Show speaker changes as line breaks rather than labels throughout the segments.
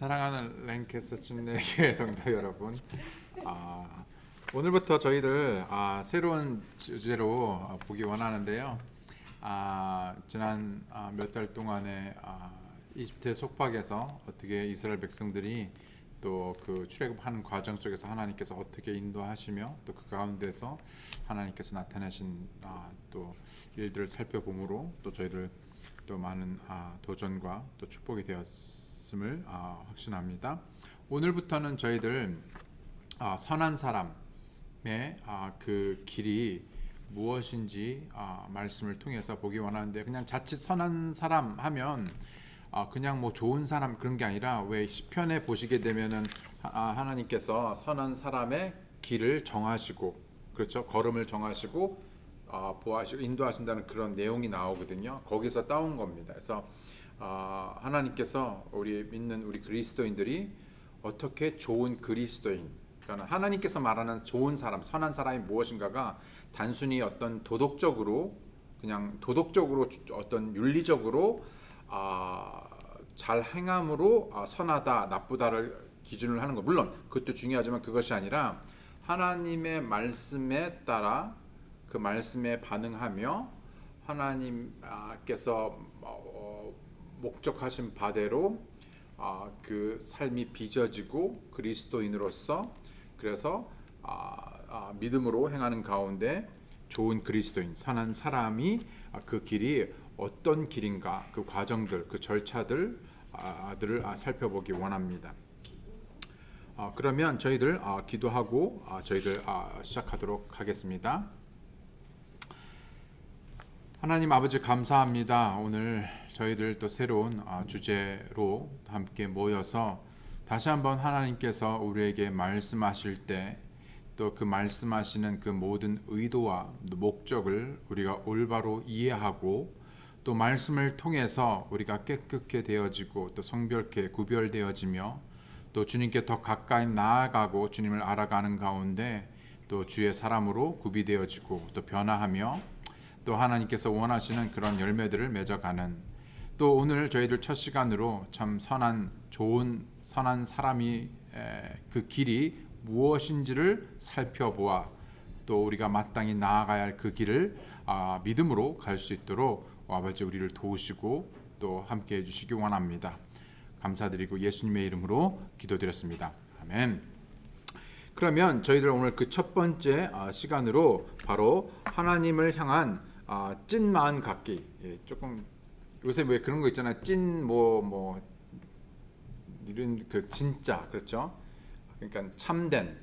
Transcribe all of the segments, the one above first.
사랑하는 랭캐스 침례교회 성도 여러분, 오늘부터 저희들 새로운 주제로 보기 원하는데요. 지난 몇 달 동안에 이집트의 속박에서 어떻게 이스라엘 백성들이 또 그 출애굽하는 과정 속에서 하나님께서 어떻게 인도하시며 또 그 가운데서 하나님께서 나타내신 또 일들을 살펴보므로 또 저희들 또 많은 도전과 또 축복이 되었음을 확신합니다. 오늘부터는 저희들 선한 사람의 그 길이 무엇인지 말씀을 통해서 보기 원하는데, 그냥 자칫 선한 사람 하면 그냥 뭐 좋은 사람 그런 게 아니라, 왜 시편에 보시게 되면은 하나님께서 선한 사람의 길을 정하시고, 그렇죠, 걸음을 정하시고 보호하시고 인도하신다는 그런 내용이 나오거든요. 거기서 따온 겁니다. 그래서 하나님께서 우리 믿는 우리 그리스도인들이 어떻게 좋은 그리스도인, 그러니까 하나님께서 말하는 좋은 사람, 선한 사람이 무엇인가가 단순히 어떤 도덕적으로, 그냥 도덕적으로 어떤 윤리적으로 잘 행함으로 선하다 나쁘다를 기준을 하는 거, 물론 그것도 중요하지만 그것이 아니라 하나님의 말씀에 따라 그 말씀에 반응하며 하나님께서 목적하신 바대로 그 삶이 빚어지고 그리스도인으로서, 그래서 믿음으로 행하는 가운데 좋은 그리스도인, 선한 사람이 그 길이 어떤 길인가, 그 과정들, 그 절차들을 살펴보기 원합니다. 그러면 저희들 기도하고 저희들 시작하도록 하겠습니다. 하나님 아버지, 감사합니다. 오늘 저희들 또 새로운 주제로 함께 모여서 다시 한번 하나님께서 우리에게 말씀하실 때 또 그 말씀하시는 그 모든 의도와 목적을 우리가 올바로 이해하고, 또 말씀을 통해서 우리가 깨끗게 되어지고 또 성별케 구별되어지며 또 주님께 더 가까이 나아가고 주님을 알아가는 가운데 또 주의 사람으로 구비되어지고 또 변화하며 또 하나님께서 원하시는 그런 열매들을 맺어가는, 또 오늘 저희들 첫 시간으로 참 좋은 선한 사람이 그 길이 무엇인지를 살펴보아 또 우리가 마땅히 나아가야 할 그 길을 믿음으로 갈 수 있도록 아버지 우리를 도우시고 또 함께 해주시기 원합니다. 감사드리고 예수님의 이름으로 기도드렸습니다. 아멘. 그러면 저희들 오늘 그 첫 번째 시간으로 바로 하나님을 향한 찐 마음 갖기. 조금 요새 왜 그런 거 있잖아요. 찐 이런 그 진짜, 그렇죠? 그러니까 참된.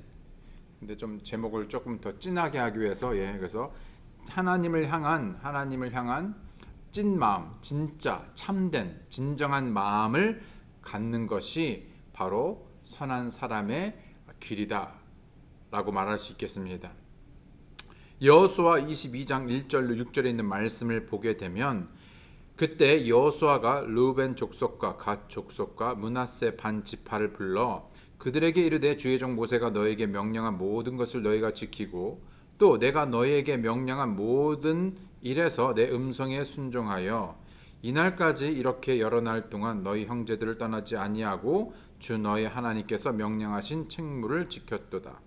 근데 좀 제목을 조금 더 진하게 하기 위해서 그래서 하나님을 향한 찐 마음, 진짜 참된 진정한 마음을 갖는 것이 바로 선한 사람의 길이다라고 말할 수 있겠습니다. 여호수아 22장 1절로 6절에 있는 말씀을 보게 되면, 그때 여호수아가 르우벤 족속과 갓 족속과 므낫세 반 지파를 불러 그들에게 이르되, 주의 종 모세가 너에게 명령한 모든 것을 너희가 지키고 또 내가 너희에게 명령한 모든 일에서 내 음성에 순종하여 이날까지 이렇게 여러 날 동안 너희 형제들을 떠나지 아니하고 주 너희 하나님께서 명령하신 책무를 지켰도다.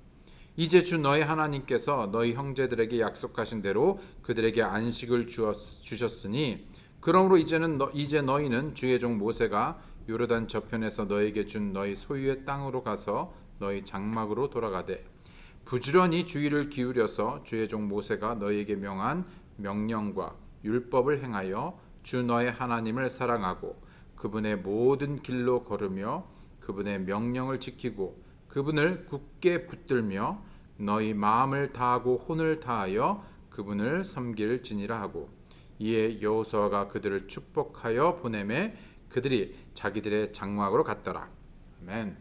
이제 주 너희 하나님께서 너희 형제들에게 약속하신 대로 그들에게 안식을 주셨으니, 그러므로 이제 너희는 주의 종 모세가 요르단 저편에서 너희에게 준 너희 소유의 땅으로 가서 너희 장막으로 돌아가되, 부지런히 주의를 기울여서 주의 종 모세가 너희에게 명한 명령과 율법을 행하여 주 너의 하나님을 사랑하고 그분의 모든 길로 걸으며 그분의 명령을 지키고 그분을 굳게 붙들며 너희 마음을 다하고 혼을 다하여 그분을 섬길지니라 하고, 이에 여호수아가 그들을 축복하여 보내매 그들이 자기들의 장막으로 갔더라. 아멘.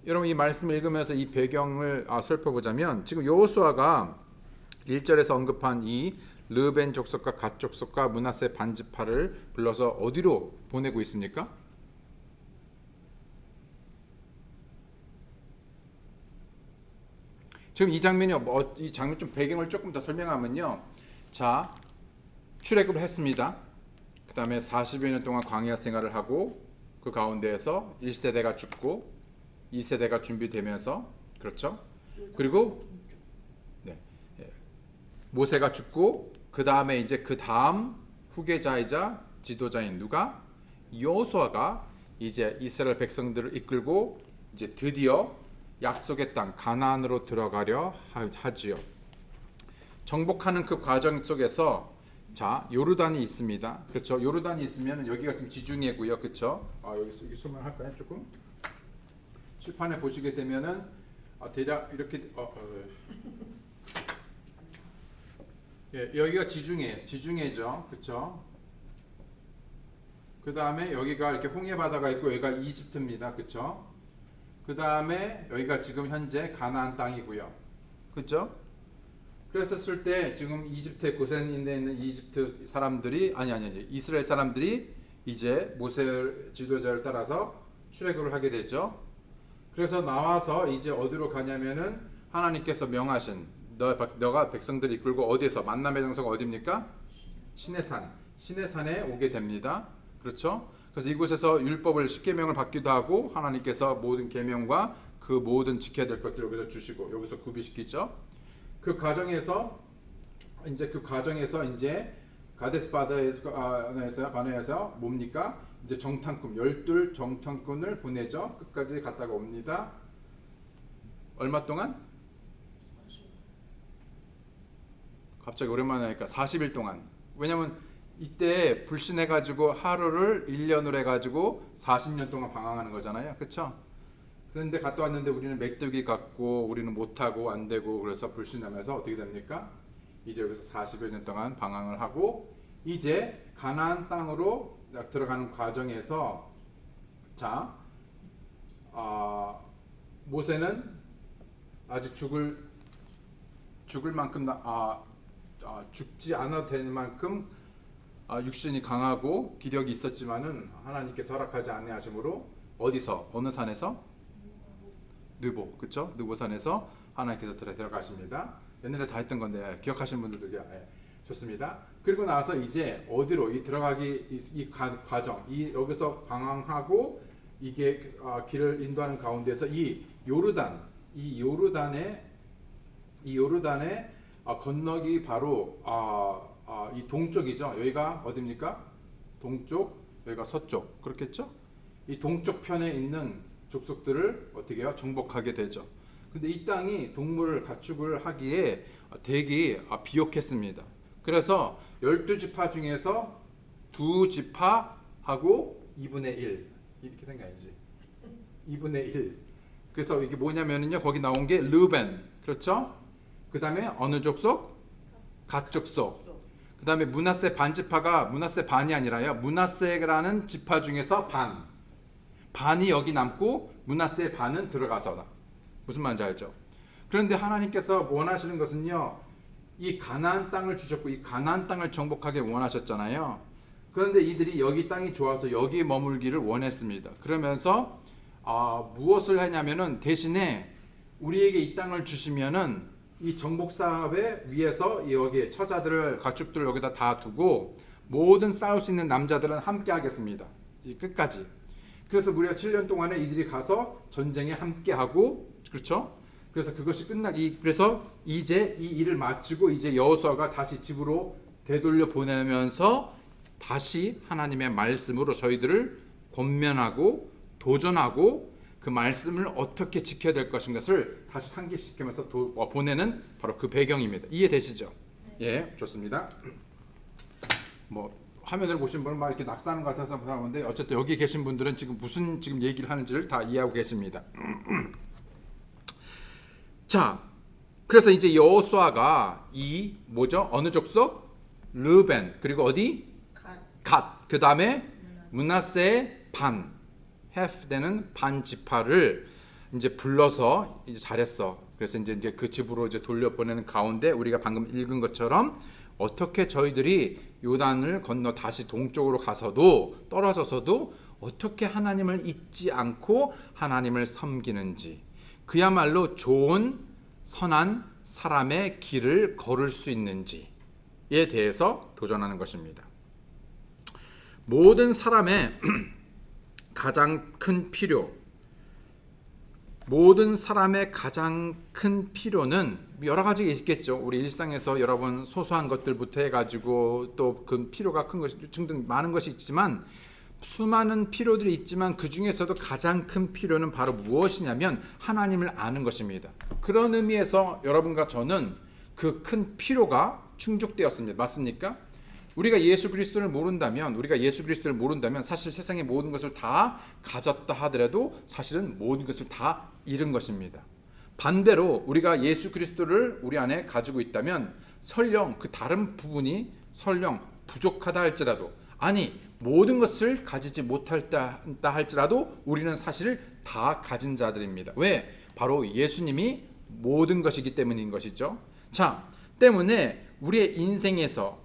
여러분, 이 말씀을 읽으면서 이 배경을 살펴보자면, 지금 여호수아가 1절에서 언급한 이 르벤 족속과 갓 족속과 므낫세 반지파를 불러서 어디로 보내고 있습니까? 지금 이 장면 좀 배경을 조금 더 설명하면요, 자, 출애굽을 했습니다. 그 다음에 40여 년 동안 광야 생활을 하고 그 가운데에서 1세대가 죽고 2세대가 준비되면서 그렇죠? 그리고 네, 모세가 죽고 그 다음에 이제 그 다음 후계자이자 지도자인 누가? 여호수아가 이제 이스라엘 백성들을 이끌고 이제 드디어 약속의 땅 가나안으로 들어가려 하지요. 정복하는 그 과정 속에서 자 요르단이 있습니다. 그렇죠? 요르단이 있으면 여기가 좀 지중해고요. 그렇죠? 여기 설명할까요? 조금 칠판에 보시게 되면은 대략 이렇게 예, 여기가 지중해죠. 그렇죠? 그 다음에 여기가 이렇게 홍해 바다가 있고 여기가 이집트입니다. 그렇죠? 그 다음에 여기가 지금 현재 가나안 땅이고요. 그렇죠? 그랬었을 때 지금 이집트에 고센인데 있는 이집트 사람들이 아니 이스라엘 사람들이 이제 모세 지도자를 따라서 출애굽을 하게 되죠. 그래서 나와서 이제 어디로 가냐면은 하나님께서 명하신 너가 백성들을 이끌고 어디에서 만남의 장소가 어디입니까? 시내산에 오게 됩니다. 그렇죠? 그래서 이곳에서 율법을 10계명을 받기도 하고 하나님께서 모든 계명과 그 모든 지켜야 될 것들을 여기서 주시고 여기서 구비시키죠. 그 과정에서 이제 가데스 바네에서 뭡니까? 이제 정탐꾼 12 정탐꾼을 보내죠. 끝까지 갔다가 옵니다. 얼마 동안? 갑자기 오랜만에 하니까 40일 동안. 왜냐면 이때 불신해가지고 하루를 1년으로 해가지고 40년 동안 방황하는 거잖아요. 그렇죠? 그런데 갔다 왔는데 우리는 메뚜기 같고 우리는 못하고 안 되고 그래서 불신하면서 어떻게 됩니까? 이제 여기서 40여 년 동안 방황을 하고 이제 가나안 땅으로 들어가는 과정에서 자 모세는 아직 죽을 만큼 죽지 않아도 될 만큼 육신이 강하고 기력이 있었지만은 하나님께서 허락하지 아니하심으로 어디서 어느 산에서 느보 그렇죠? 느보산에서 하나님께서 들어가십니다. 옛날에 다 했던 건데 기억하시는 분들도 좋습니다. 그리고 나서 이제 어디로 이 들어가기 이 과정 여기서 방황하고 이게 길을 인도하는 가운데서 이 요르단의 건너기 바로 이 동쪽이죠. 여기가 어디입니까? 동쪽, 여기가 서쪽. 그렇겠죠? 이 동쪽 편에 있는 족속들을 어떻게 해요? 정복하게 되죠. 근데 이 땅이 동물을 가축을 하기에 되게 비옥했습니다. 그래서 12지파 중에서 2지파하고 2분의 1 이렇게 된 게 아니지. 2분의 1. 그래서 이게 뭐냐면요. 거기 나온 게 르벤. 그렇죠? 그 다음에 어느 족속? 갓 족속. 그 다음에 므낫세 반지파가 므낫세 반이 아니라요. 므낫세라는 지파 중에서 반이 여기 남고 므낫세 반은 들어가서다. 무슨 말인지 알죠? 그런데 하나님께서 원하시는 것은요. 이 가나안 땅을 주셨고 이 가나안 땅을 정복하게 원하셨잖아요. 그런데 이들이 여기 땅이 좋아서 여기 머물기를 원했습니다. 그러면서 무엇을 하냐면은 대신에 우리에게 이 땅을 주시면은 이 정복 사업에 위해서 여기에 처자들을 가축들을 여기다 다 두고 모든 싸울 수 있는 남자들은 함께 하겠습니다. 이 끝까지. 그래서 무려 7년 동안에 이들이 가서 전쟁에 함께 하고 그렇죠? 그래서 그것이 그래서 이제 이 일을 마치고 이제 여호수아가 다시 집으로 되돌려 보내면서 다시 하나님의 말씀으로 저희들을 권면하고 도전하고 그 말씀을 어떻게 지켜야 될 것인 것을 다시 상기시키면서 보내는 바로 그 배경입니다. 이해되시죠? 예, 좋습니다. 뭐 화면을 보신 분은 막 이렇게 낙서하는 것 같아서 보는데 어쨌든 여기 계신 분들은 지금 무슨 얘기를 하는지를 다 이해하고 계십니다. 자, 그래서 이제 여호수아가 이 뭐죠? 어느 족속? 르벤 그리고 어디? 갓. 그 다음에 므낫세 반. 헤프되는 반 지파를 이제 불러서 이제 잘했어. 그래서 이제 그 집으로 이제 돌려보내는 가운데 우리가 방금 읽은 것처럼 어떻게 저희들이 요단을 건너 다시 동쪽으로 가서도 떨어져서도 어떻게 하나님을 잊지 않고 하나님을 섬기는지 그야말로 좋은 선한 사람의 길을 걸을 수 있는지에 대해서 도전하는 것입니다. 모든 사람의 가장 큰 필요, 모든 사람의 가장 큰 필요는 여러 가지가 있겠죠. 우리 일상에서 여러분 소소한 것들부터 해가지고 또 그 필요가 큰 것이 등등 많은 것이 있지만, 수많은 필요들이 있지만 그 중에서도 가장 큰 필요는 바로 무엇이냐면 하나님을 아는 것입니다. 그런 의미에서 여러분과 저는 그 큰 필요가 충족되었습니다. 맞습니까? 우리가 예수 그리스도를 모른다면 사실 세상의 모든 것을 다 가졌다 하더라도 사실은 모든 것을 다 잃은 것입니다. 반대로 우리가 예수 그리스도를 우리 안에 가지고 있다면 설령 그 다른 부분이 설령 부족하다 할지라도, 아니 모든 것을 가지지 못했다 할지라도 우리는 사실 다 가진 자들입니다. 왜? 바로 예수님이 모든 것이기 때문인 것이죠. 자, 때문에 우리의 인생에서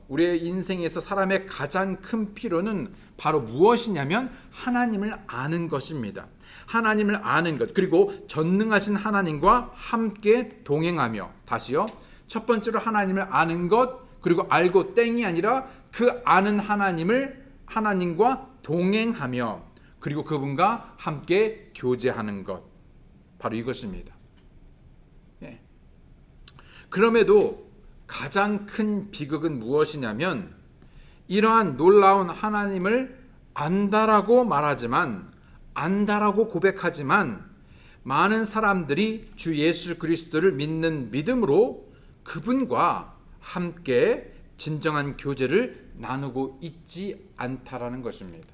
사람의 가장 큰 필요는 바로 무엇이냐면 하나님을 아는 것입니다. 하나님을 아는 것, 그리고 전능하신 하나님과 함께 동행하며, 다시요, 첫 번째로 하나님을 아는 것, 그리고 알고 땡이 아니라 그 아는 하나님과 동행하며, 그리고 그분과 함께 교제하는 것, 바로 이것입니다. 예. 그럼에도 가장 큰 비극은 무엇이냐면 이러한 놀라운 하나님을 안다라고 고백하지만 많은 사람들이 주 예수 그리스도를 믿는 믿음으로 그분과 함께 진정한 교제를 나누고 있지 않다라는 것입니다.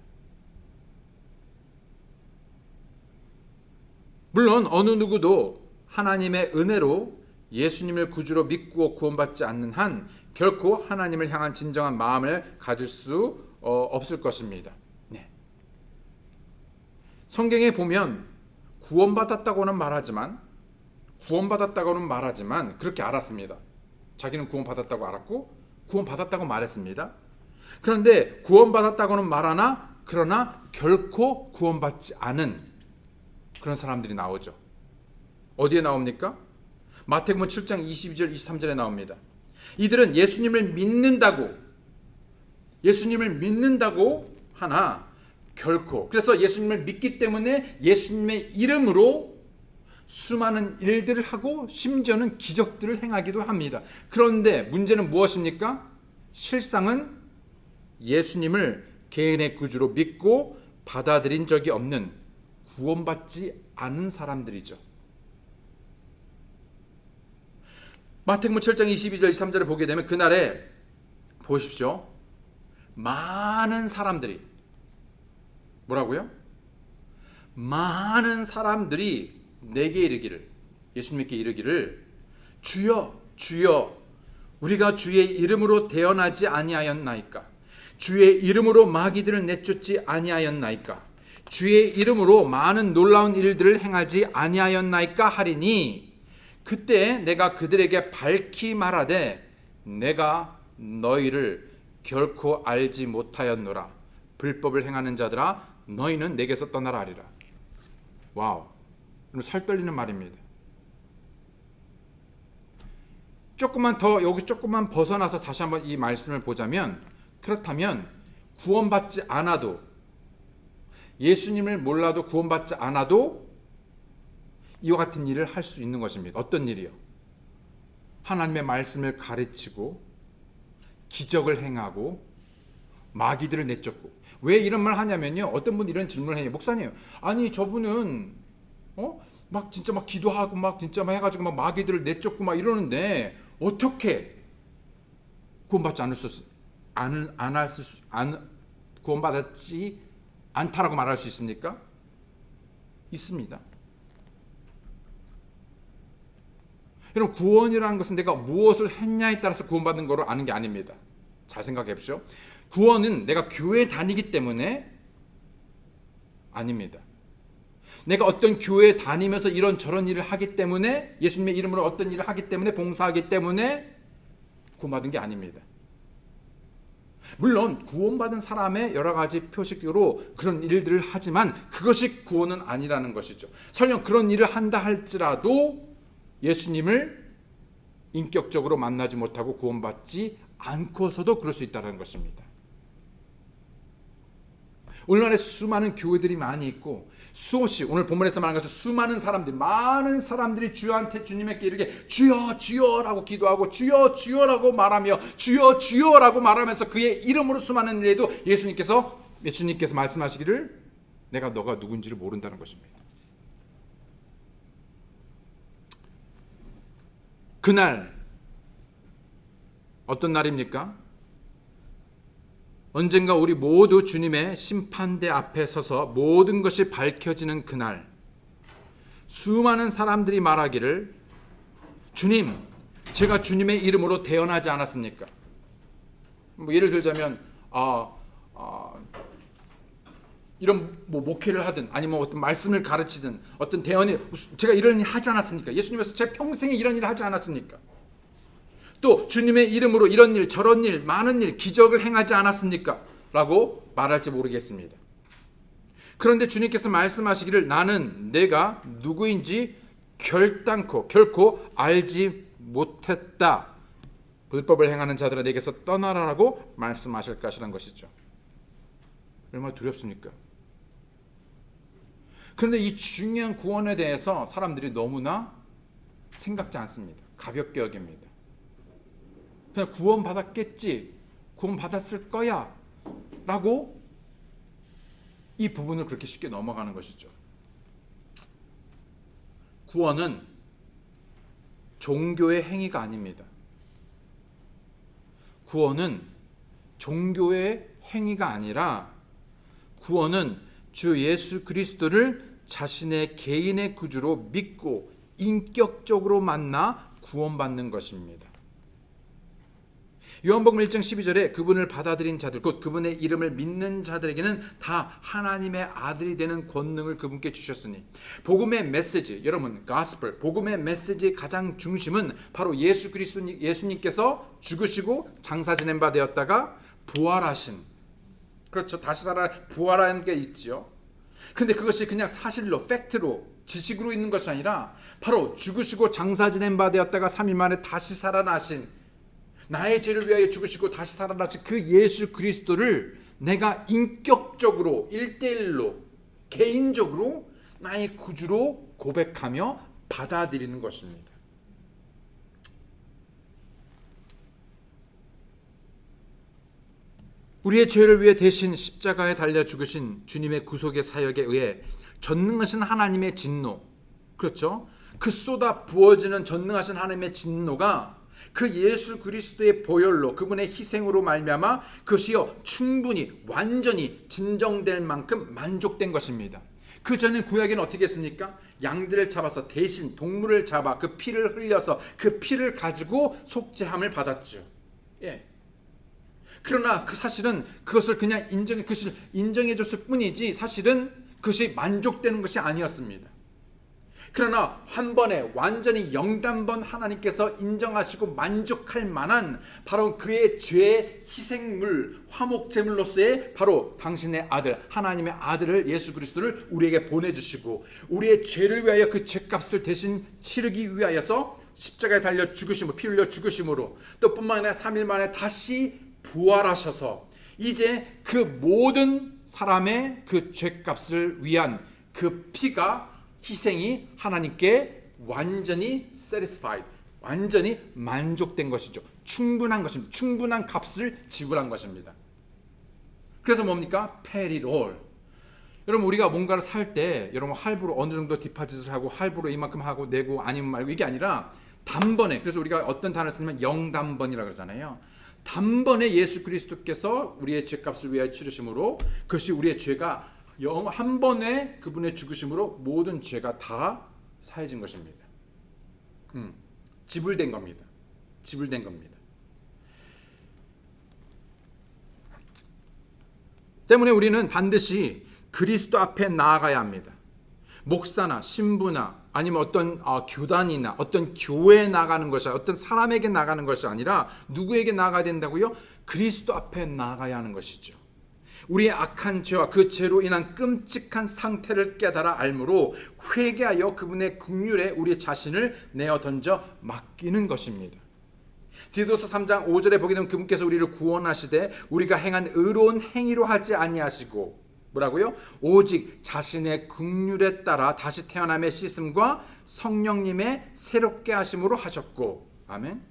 물론 어느 누구도 하나님의 은혜로 예수님을 구주로 믿고 구원받지 않는 한 결코 하나님을 향한 진정한 마음을 가질 수 없을 것입니다. 네. 성경에 보면 구원받았다고는 말하지만 그렇게 알았습니다. 자기는 구원받았다고 알았고 구원받았다고 말했습니다. 그런데 구원받았다고는 말하나 그러나 결코 구원받지 않은 그런 사람들이 나오죠. 어디에 나옵니까? 마태복음 7장 22절 23절에 나옵니다. 이들은 예수님을 믿는다고 하나 결코, 그래서 예수님을 믿기 때문에 예수님의 이름으로 수많은 일들을 하고 심지어는 기적들을 행하기도 합니다. 그런데 문제는 무엇입니까? 실상은 예수님을 개인의 구주로 믿고 받아들인 적이 없는, 구원받지 않은 사람들이죠. 마태복음 7장 22절 23절을 보게 되면 그날에 보십시오. 많은 사람들이 뭐라고요? 많은 사람들이 내게 이르기를, 예수님께 이르기를, 주여 주여 우리가 주의 이름으로 대언하지 아니하였나이까? 주의 이름으로 마귀들을 내쫓지 아니하였나이까? 주의 이름으로 많은 놀라운 일들을 행하지 아니하였나이까 하리니, 그때 내가 그들에게 밝히 말하되 내가 너희를 결코 알지 못하였노라. 불법을 행하는 자들아 너희는 내게서 떠나라 하리라. 와우, 살 떨리는 말입니다. 여기 조금만 벗어나서 다시 한번 이 말씀을 보자면, 그렇다면 구원받지 않아도, 예수님을 몰라도 구원받지 않아도 이와 같은 일을 할 수 있는 것입니다. 어떤 일이요? 하나님의 말씀을 가르치고 기적을 행하고 마귀들을 내쫓고. 왜 이런 말 하냐면요, 어떤 분이 이런 질문을 해요. 목사님, 아니 저분은 막 진짜 막 기도하고 막 진짜 막 해가지고 막 마귀들을 내쫓고 막 이러는데 어떻게 구원받았지 않다라고 말할 수 있습니까? 있습니다. 여러분, 구원이라는 것은 내가 무엇을 했냐에 따라서 구원받는 거로 아는 게 아닙니다. 잘 생각해 보십시오. 구원은 내가 교회 다니기 때문에 아닙니다. 내가 어떤 교회에 다니면서 이런저런 일을 하기 때문에, 예수님의 이름으로 어떤 일을 하기 때문에, 봉사하기 때문에 구원받은 게 아닙니다. 물론 구원받은 사람의 여러 가지 표식으로 그런 일들을 하지만 그것이 구원은 아니라는 것이죠. 설령 그런 일을 한다 할지라도 예수님을 인격적으로 만나지 못하고 구원받지 않고서도 그럴 수 있다는 것입니다. 오늘날에 수많은 교회들이 많이 있고 수없이 오늘 본문에서 말한 것처럼 많은 사람들이 주한테 주님에게 이르게 주여 주여라고 기도하고 주여 주여라고 말하며 주여 주여라고 말하면서 그의 이름으로 수많은 일을 해도 예수님께서 말씀하시기를 내가 너가 누군지를 모른다는 것입니다. 그날 어떤 날입니까? 언젠가 우리 모두 주님의 심판대 앞에 서서 모든 것이 밝혀지는 그날, 수많은 사람들이 말하기를 주님, 제가 주님의 이름으로 태어나지 않았습니까? 예를 들자면 이런 목회를 하든 아니면 어떤 말씀을 가르치든 어떤 대언이 제가 이런 일 하지 않았습니까? 예수님께서 제 평생에 이런 일을 하지 않았습니까? 또 주님의 이름으로 이런 일 저런 일 많은 일 기적을 행하지 않았습니까? 라고 말할지 모르겠습니다. 그런데 주님께서 말씀하시기를 나는 내가 누구인지 결코 알지 못했다. 불법을 행하는 자들아 내게서 떠나라라고 말씀하실 것이란 것이죠. 얼마나 두렵습니까? 그런데 이 중요한 구원에 대해서 사람들이 너무나 생각지 않습니다. 가볍게 여깁니다. 그냥 구원받았겠지, 구원받았을 거야 라고 이 부분을 그렇게 쉽게 넘어가는 것이죠. 구원은 종교의 행위가 아닙니다. 구원은 종교의 행위가 아니라 구원은 주 예수 그리스도를 자신의 개인의 구주로 믿고 인격적으로 만나 구원받는 것입니다. 요한복음 1장 12절에 그분을 받아들인 자들 곧 그분의 이름을 믿는 자들에게는 다 하나님의 아들이 되는 권능을 그분께 주셨으니 복음의 메시지, 여러분 가스펠 복음의 메시지의 가장 중심은 바로 예수님께서 죽으시고 장사 지낸 바 되었다가 부활하신, 그렇죠, 다시 살아 부활하는 게 있지요. 그런데 그것이 그냥 사실로 팩트로 지식으로 있는 것이 아니라 바로 죽으시고 장사 지낸 바 되었다가 3일 만에 다시 살아나신, 나의 죄를 위하여 죽으시고 다시 살아나신 그 예수 그리스도를 내가 인격적으로 1대1로 개인적으로 나의 구주로 고백하며 받아들이는 것입니다. 우리의 죄를 위해 대신 십자가에 달려 죽으신 주님의 구속의 사역에 의해 전능하신 하나님의 진노, 그렇죠? 그 쏟아 부어지는 전능하신 하나님의 진노가 그 예수 그리스도의 보혈로 그분의 희생으로 말미암아 그것이요 충분히 완전히 진정될 만큼 만족된 것입니다. 그 전에 구약에는 어떻게 했습니까? 양들을 잡아서 대신 동물을 잡아 그 피를 흘려서 그 피를 가지고 속죄함을 받았죠. 예. 그러나 그 사실은 그것을 그냥 인정해 줬을 뿐이지 사실은 그것이 만족되는 것이 아니었습니다. 그러나 한 번에 완전히 영단번 하나님께서 인정하시고 만족할 만한 바로 그의 죄의 희생물 화목제물로서의 바로 당신의 아들 하나님의 아들을 예수 그리스도를 우리에게 보내주시고 우리의 죄를 위하여 그 죄값을 대신 치르기 위하여서 십자가에 달려 죽으심으로 피 흘려 죽으심으로 또 뿐만 아니라 3일 만에 다시 부활하셔서 이제 그 모든 사람의 그 죄값을 위한 그 피가 희생이 하나님께 완전히 satisfied, 완전히 만족된 것이죠. 충분한 것입니다. 충분한 값을 지불한 것입니다. 그래서 뭡니까? Paid it all. 여러분 우리가 뭔가를 살 때 여러분 할부로 어느 정도 디파짓을 하고 할부로 이만큼 하고 내고 아니면 말고 이게 아니라 단번에, 그래서 우리가 어떤 단어를 쓰면 영단번이라고 그러잖아요. 단번에 예수 그리스도께서 우리의 죄값을 위하여 치르심으로 그것이 우리의 죄가 한 번에 그분의 죽으심으로 모든 죄가 다 사해진 것입니다. 지불된 겁니다. 지불된 겁니다. 때문에 우리는 반드시 그리스도 앞에 나아가야 합니다. 목사나 신부나 아니면 어떤 교단이나 어떤 교회에 나가는 것이 어떤 사람에게 나가는 것이 아니라 누구에게 나가야 된다고요? 그리스도 앞에 나아가야 하는 것이죠. 우리의 악한 죄와 그 죄로 인한 끔찍한 상태를 깨달아 알므로 회개하여 그분의 긍휼에 우리 자신을 내어 던져 맡기는 것입니다. 디도서 3장 5절에 보게 되면 그분께서 우리를 구원하시되 우리가 행한 의로운 행위로 하지 아니하시고 뭐라고요? 오직 자신의 긍휼에 따라 다시 태어남의 씻음과 성령님의 새롭게 하심으로 하셨고. 아멘.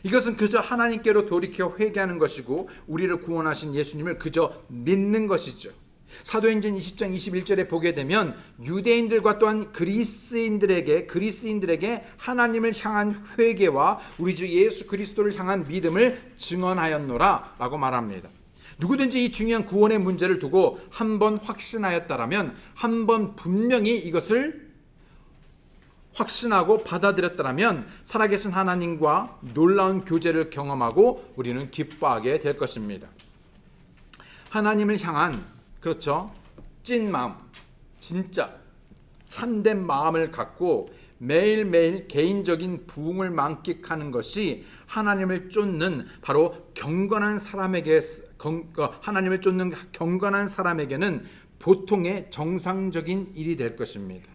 이것은 그저 하나님께로 돌이켜 회개하는 것이고 우리를 구원하신 예수님을 그저 믿는 것이죠. 사도행전 20장 21절에 보게 되면 유대인들과 또한 그리스인들에게 하나님을 향한 회개와 우리 주 예수 그리스도를 향한 믿음을 증언하였노라 라고 말합니다. 누구든지 이 중요한 구원의 문제를 두고 한번 확신하였다라면, 한번 분명히 이것을 확신하고 받아들였다라면 살아계신 하나님과 놀라운 교제를 경험하고 우리는 기뻐하게 될 것입니다. 하나님을 향한, 그렇죠, 찐 마음, 진짜 참된 마음을 갖고 매일매일 개인적인 부흥을 만끽하는 것이 하나님을 쫓는 바로 하나님을 쫓는 경건한 사람에게는 보통의 정상적인 일이 될 것입니다.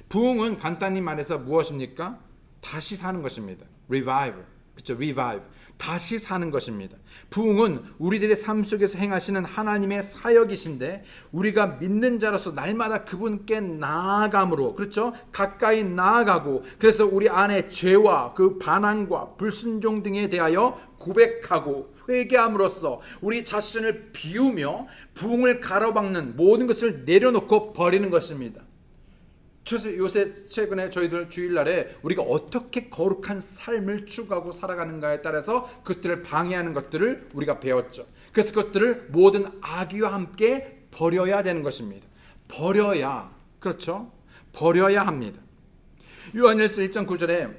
부흥은 간단히 말해서 무엇입니까? 다시 사는 것입니다. Revive. 그렇죠? Revive. 다시 사는 것입니다. 부흥은 우리들의 삶 속에서 행하시는 하나님의 사역이신데 우리가 믿는 자로서 날마다 그분께 나아감으로, 그렇죠? 가까이 나아가고, 그래서 우리 안에 죄와 그 반항과 불순종 등에 대하여 고백하고 회개함으로써 우리 자신을 비우며 부흥을 가로막는 모든 것을 내려놓고 버리는 것입니다. 요새 최근에 저희들 주일날에 우리가 어떻게 거룩한 삶을 추구하고 살아가는가에 따라서 그것들을 방해하는 것들을 우리가 배웠죠. 그래서 그것들을 모든 악의와 함께 버려야 되는 것입니다. 버려야, 그렇죠? 버려야 합니다. 요한일서 1장 9절에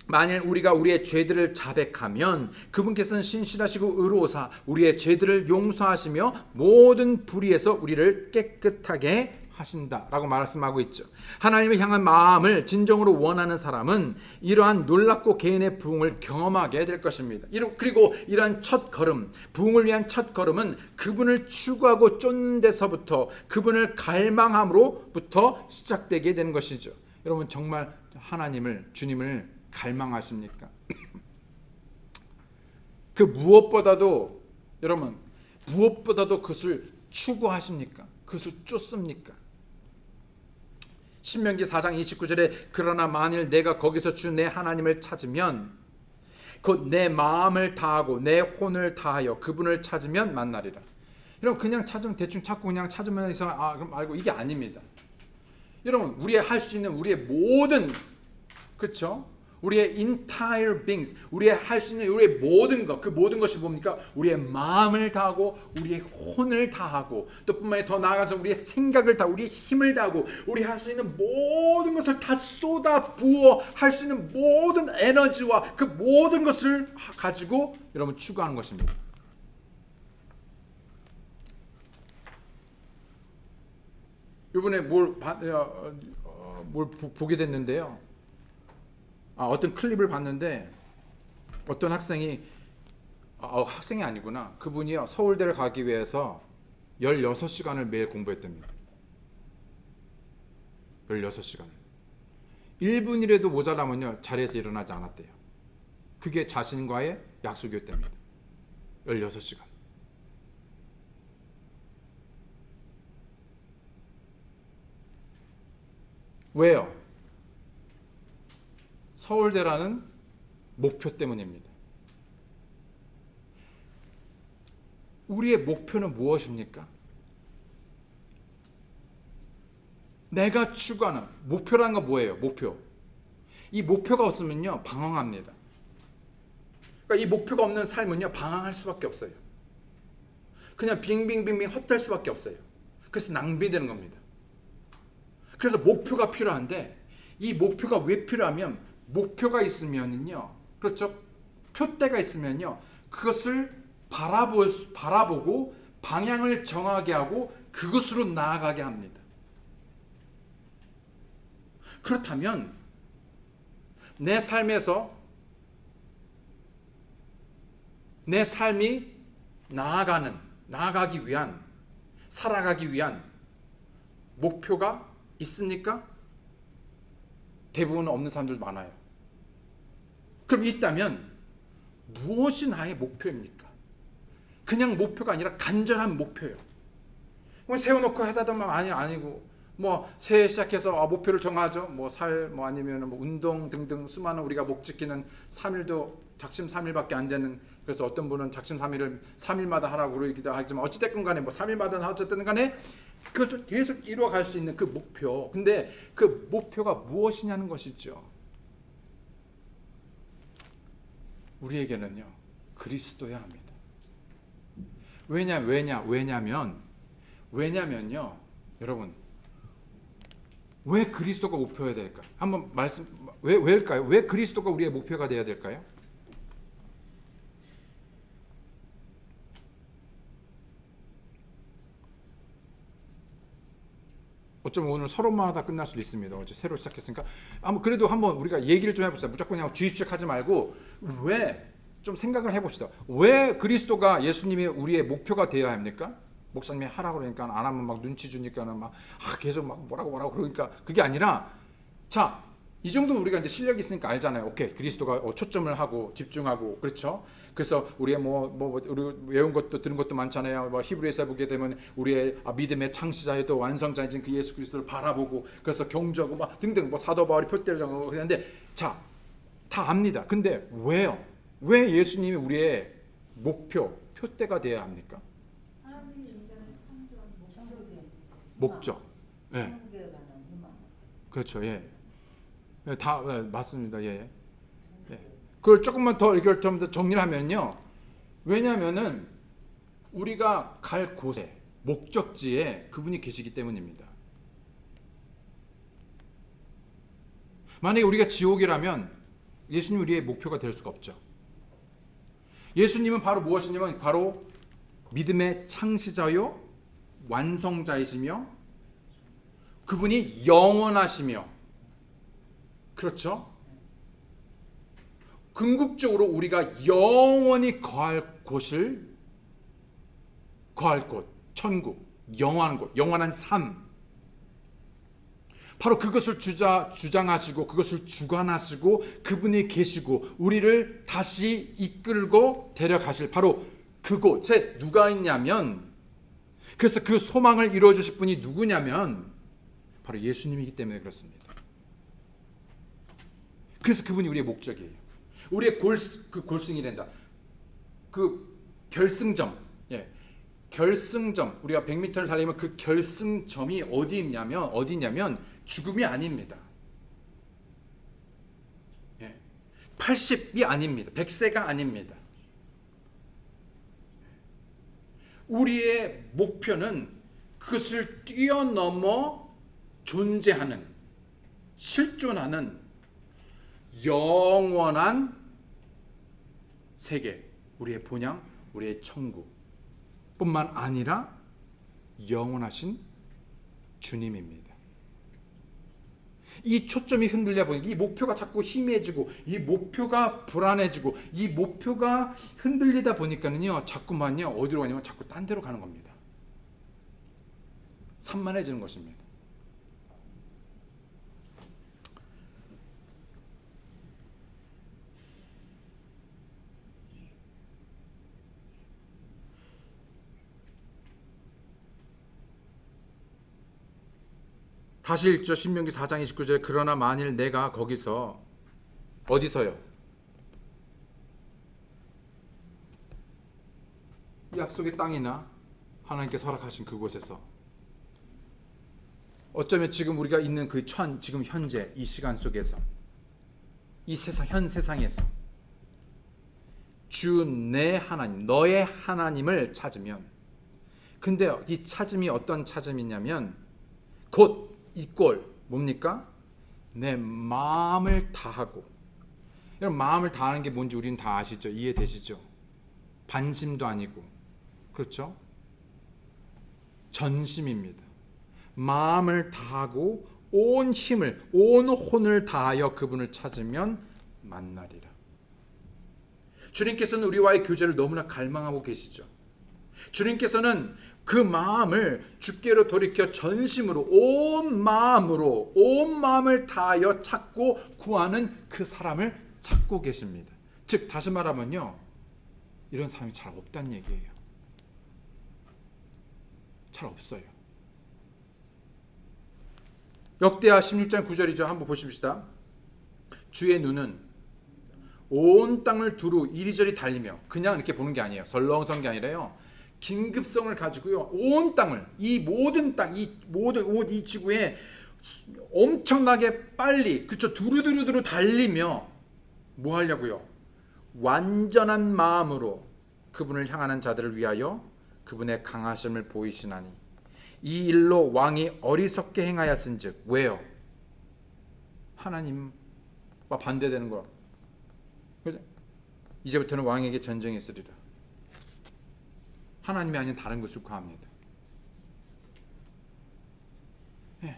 만일 우리가 우리의 죄들을 자백하면 그분께서는 신실하시고 의로우사 우리의 죄들을 용서하시며 모든 불의에서 우리를 깨끗하게 하신다라고 말씀하고 있죠. 하나님을 향한 마음을 진정으로 원하는 사람은 이러한 놀랍고 개인의 부흥을 경험하게 될 것입니다. 그리고 이러한 첫 걸음, 부흥을 위한 첫 걸음은 그분을 추구하고 쫓는 데서부터, 그분을 갈망함으로부터 시작되게 되는 것이죠. 여러분 정말 주님을 갈망하십니까? 그 무엇보다도 그것을 추구하십니까? 그것을 쫓습니까? 신명기 4장 29절에 그러나 만일 내가 거기서 주 내 하나님을 찾으면 곧 내 마음을 다하고 내 혼을 다하여 그분을 찾으면 만나리라. 여러분 그냥 대충 찾고 그냥 찾으면서 그럼 알고, 이게 아닙니다. 여러분 우리의 할 수 있는 우리의 모든, 그렇죠? 우리의 entire beings, 우리의 할 수 있는 우리의 모든 것, 그 모든 것이 뭡니까? 우리의 마음을 다하고 우리의 혼을 다하고 또 뿐만이 더 나아가서 우리의 생각을 다하고 우리의 힘을 다하고 우리 할 수 있는 모든 것을 다 쏟아 부어 할 수 있는 모든 에너지와 그 모든 것을 가지고 여러분 추구하는 것입니다. 이번에 뭘 보게 됐는데요. 어떤 클립을 봤는데 어떤 학생이 학생이 아니구나. 그분이요 서울대를 가기 위해서 16시간을 매일 공부했답니다. 16시간. 1분이라도 모자라면요 자리에서 일어나지 않았대요. 그게 자신과의 약속이었답니다. 16시간. 왜요? 서울대라는 목표 때문입니다. 우리의 목표는 무엇입니까? 내가 추구하는 목표라는 건 뭐예요? 목표. 이 목표가 없으면요 방황합니다. 그러니까 이 목표가 없는 삶은요 방황할 수밖에 없어요. 그냥 빙빙빙빙 헛될 수밖에 없어요. 그래서 낭비되는 겁니다. 그래서 목표가 필요한데 이 목표가 왜 필요하면 목표가 있으면요, 그렇죠? 표대가 있으면요, 그것을 바라보고 방향을 정하게 하고 그것으로 나아가게 합니다. 그렇다면 내 삶에서 내 삶이 나아가기 위한, 살아가기 위한 목표가 있습니까? 대부분 없는 사람들 많아요. 그럼 있다면 무엇이 나의 목표입니까? 그냥 목표가 아니라 간절한 목표예요. 뭐 세워놓고 하다 보면 아니고 뭐 새해 시작해서 목표를 정하죠. 뭐 아니면 뭐 운동 등등 수많은 우리가 목 지키는 3일도 작심 3일밖에 안 되는, 그래서 어떤 분은 작심 3일을 3일마다 하라고 그러기도 하지만 어찌됐건 간에 뭐 3일마다 어쨌든 간에 그것을 계속 이루어갈 수 있는 그 목표. 근데 그 목표가 무엇이냐는 것이죠. 우리에게는요 그리스도야 합니다. 왜냐면요 여러분, 왜 그리스도가 목표여야 될까? 한번 왜일까요? 왜 그리스도가 우리의 목표가 되어야 될까요? 어쩌면 오늘 서론만 하다 끝날 수도 있습니다. 어제 새로 시작했으니까 그래도 한번 우리가 얘기를 좀 해봅시다. 무조건 그냥 주입식하지 말고 왜 좀 생각을 해봅시다. 왜 그리스도가 예수님이 우리의 목표가 되어야 합니까? 목사님이 하라고 그러니까 안 하면 막 눈치 주니까는 계속 뭐라고 그러니까 그게 아니라, 자, 이 정도 우리가 이제 실력이 있으니까 알잖아요. 오케이, 그리스도가 초점을 하고 집중하고, 그렇죠? 그래서 우리의 우리 외운 것도 들은 것도 많잖아요. 히브리서에 보게 되면 우리의 믿음의 창시자이도 완성자이신 그 예수 그리스도를 바라보고, 그래서 경주하고 등등 사도 바울이 표대를 정하고 그랬는데, 자, 다 압니다. 근데 왜요? 왜 예수님이 우리의 표대가 되어야 합니까? 목적. 예. 그렇죠. 예. 다 맞습니다. 예. 그걸 조금만 더 이걸 좀 더 정리를 하면요. 왜냐하면은 우리가 갈 곳에 목적지에 그분이 계시기 때문입니다. 만약에 우리가 지옥이라면 예수님 우리의 목표가 될 수가 없죠. 예수님은 바로 무엇이냐면 바로 믿음의 창시자요 완성자이시며 그분이 영원하시며, 그렇죠? 궁극적으로 우리가 영원히 거할 곳, 천국, 영원한 곳, 영원한 삶, 바로 그것을 주장하시고 그것을 주관하시고 그분이 계시고 우리를 다시 이끌고 데려가실 바로 그곳에 누가 있냐면, 그래서 그 소망을 이루어 주실 분이 누구냐면 바로 예수님이기 때문에 그렇습니다. 그래서 그분이 우리의 목적이에요. 우리의 골승이 된다. 그 결승점, 결승점, 우리가 100m를 달리면 그 결승점이 어디냐면 죽음이 아닙니다. 80이 아닙니다. 100세가 아닙니다. 우리의 목표는 그것을 뛰어넘어 존재하는, 실존하는 영원한 세계, 우리의 본향, 우리의 천국 뿐만 아니라 영원하신 주님입니다. 이 초점이 흔들려 보니까 이 목표가 자꾸 희미해지고 이 목표가 불안해지고 이 목표가 흔들리다 보니까는요 자꾸만요 어디로 가냐면 자꾸 딴 데로 가는 겁니다. 산만해지는 것입니다. 다시 읽죠. 신명기 4장 29절에 그러나 만일 내가 거기서 어디서요? 약속의 땅이나 하나님께서 허락하신 그곳에서 어쩌면 지금 우리가 있는 지금 현재 이 시간 속에서 이 현 세상에서 주 내 하나님, 너의 하나님을 찾으면, 근데 이 찾음이 어떤 찾음이냐면 곧 이 꼴 뭡니까? 내 마음을 다하고. 여러분 마음을 다하는 게 뭔지 우리는 다 아시죠? 이해되시죠? 반심도 아니고, 그렇죠? 전심입니다. 마음을 다하고 온 힘을, 온 혼을 다하여 그분을 찾으면 만나리라. 주님께서는 우리와의 교제를 너무나 갈망하고 계시죠. 주님께서는 그 마음을 주께로 돌이켜 전심으로 온 마음을 다하여 찾고 구하는 그 사람을 찾고 계십니다. 즉 다시 말하면요 이런 사람이 잘 없다는 얘기예요. 잘 없어요. 역대하 16장 9절이죠. 한번 보십시다. 주의 눈은 온 땅을 두루 이리저리 달리며, 그냥 이렇게 보는 게 아니에요. 설렁설렁 게 아니라요. 긴급성을 가지고요. 온 땅을, 이 모든 땅, 이 지구에 엄청나게 빨리, 그렇죠, 두루두루두루 달리며 뭐 하려고요? 완전한 마음으로 그분을 향하는 자들을 위하여 그분의 강하심을 보이시나니 이 일로 왕이 어리석게 행하였은즉. 왜요? 하나님과 반대되는 거. 그죠? 이제부터는 왕에게 전쟁이 있으리라. 하나님이 아닌 다른 것을 구합니다. 예.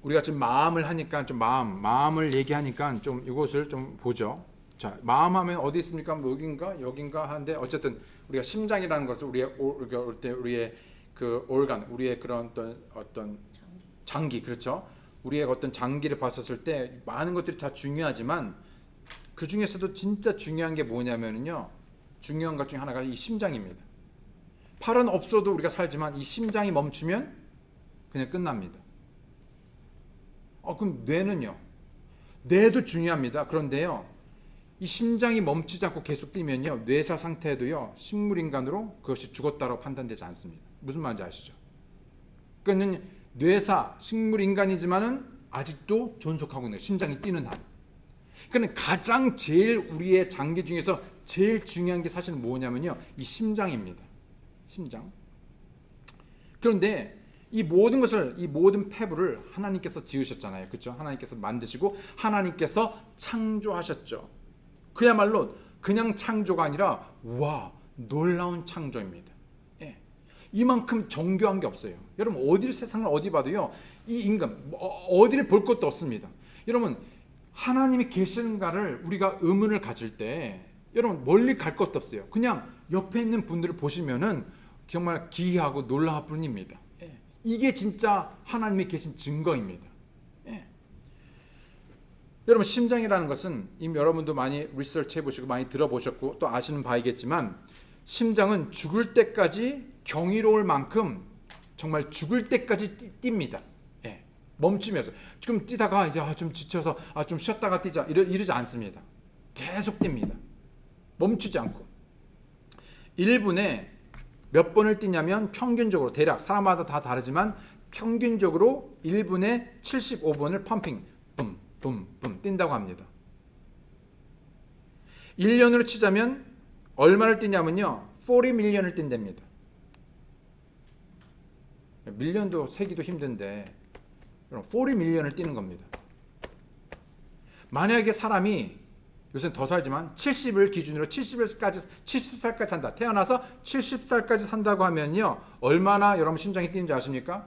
우리가 지금 마음을 하니까 좀 마음을 얘기하니까 좀 이것을 좀 보죠. 자, 마음 하면 어디 있습니까? 뭐 여긴가 하는데, 어쨌든 우리가 심장이라는 것을 우리의 그 organ, 우리의 그런 어떤 장기, 그렇죠? 우리의 어떤 장기를 봤었을 때 많은 것들이 다 중요하지만 그 중에서도 진짜 중요한 게 뭐냐면요, 중요한 것 중에 하나가 이 심장입니다. 팔은 없어도 우리가 살지만 이 심장이 멈추면 그냥 끝납니다. 그럼 뇌는요? 뇌도 중요합니다. 그런데요, 이 심장이 멈추지 않고 계속 뛰면요, 뇌사 상태도요, 식물인간으로 그것이 죽었다고 판단되지 않습니다. 무슨 말인지 아시죠? 그러니까 뇌사 식물인간이지만은 아직도 존속하고 있는 거예요. 심장이 뛰는 한. 그러니까 가장 제일 우리의 장기 중에서 제일 중요한 게 사실은 뭐냐면요, 이 심장입니다. 심장. 그런데 이 모든 것을, 이 모든 폐부를 하나님께서 지으셨잖아요. 그렇죠? 하나님께서 만드시고 하나님께서 창조하셨죠. 그야말로 그냥 창조가 아니라 와, 놀라운 창조입니다. 예. 이만큼 정교한 게 없어요. 여러분, 세상을 어디 봐도요, 이 인간 어디를 볼 것도 없습니다. 여러분, 하나님이 계시는가를 우리가 의문을 가질 때 여러분 멀리 갈 것도 없어요. 그냥 옆에 있는 분들을 보시면은 정말 기이하고 놀라울 뿐입니다. 예. 이게 진짜 하나님이 계신 증거입니다. 예. 여러분, 심장이라는 것은 이미 여러분도 많이 리서치 해보시고 많이 들어보셨고 또 아시는 바이겠지만, 심장은 죽을 때까지 경이로울 만큼 정말 죽을 때까지 뜁니다. 예. 멈추면서 지금 뛰다가 이제 좀 지쳐서 좀 쉬었다가 뛰자 이러지 않습니다. 계속 뜁니다. 멈추지 않고. 1분에 몇 번을 뛰냐면 평균적으로, 대략 사람마다 다 다르지만 평균적으로 1분에 75번을 펌핑 붐붐붐 뛴다고 합니다. 1년으로 치자면 얼마를 뛰냐면요, 40 밀리언을 뛴답니다. 밀리언도 세기도 힘든데 40 밀리언을 뛰는 겁니다. 만약에 사람이 요새는 더 살지만 70을 기준으로 70살까지 산다. 태어나서 70살까지 산다고 하면요, 얼마나 여러분 심장이 뛰는지 아십니까?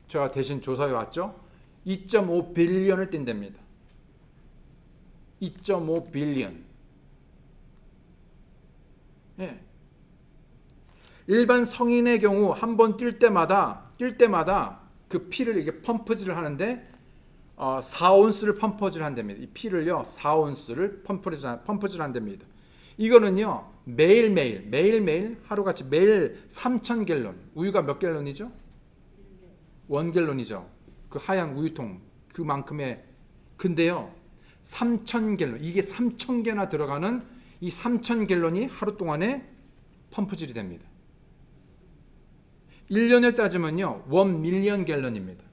제가 대신 조사해 왔죠. 2.5 빌리언을 뛴답니다. 2.5 빌리언. 예. 일반 성인의 경우 한 번 뛸 때마다 그 피를 이게 펌프질을 하는데 4온스를 펌프질 한답니다. 이 피를요 4온스를 펌프질 한답니다. 이거는요 매일매일 하루같이 매일 3,000갤런, 우유가 몇 갤런이죠? 1갤런이죠. 그 하얀 우유통 그만큼의. 근데요 3,000갤런, 이게 3,000개나 들어가는 이 3,000갤런이 하루 동안에 펌프질이 됩니다. 1년을 따지면요 1 밀리언 갤런입니다.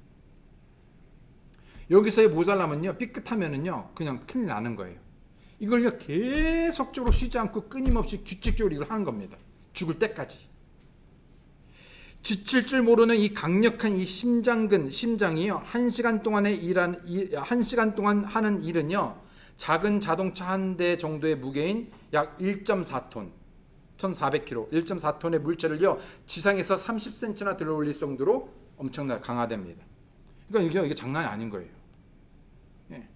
여기서의 모자라면요, 삐끗하면은요 그냥 큰일 나는 거예요. 이걸요 계속적으로 쉬지 않고 끊임없이 규칙적으로 이걸 하는 겁니다. 죽을 때까지. 지칠 줄 모르는 이 강력한 이 심장이요, 1시간 동안 하는 일은요, 작은 자동차 한 대 정도의 무게인 약 1.4톤, 1,400kg, 1.4톤의 물체를요 지상에서 30cm나 들어올릴 정도로 엄청나게 강화됩니다. 그러니까 이게 장난이 아닌 거예요. 예.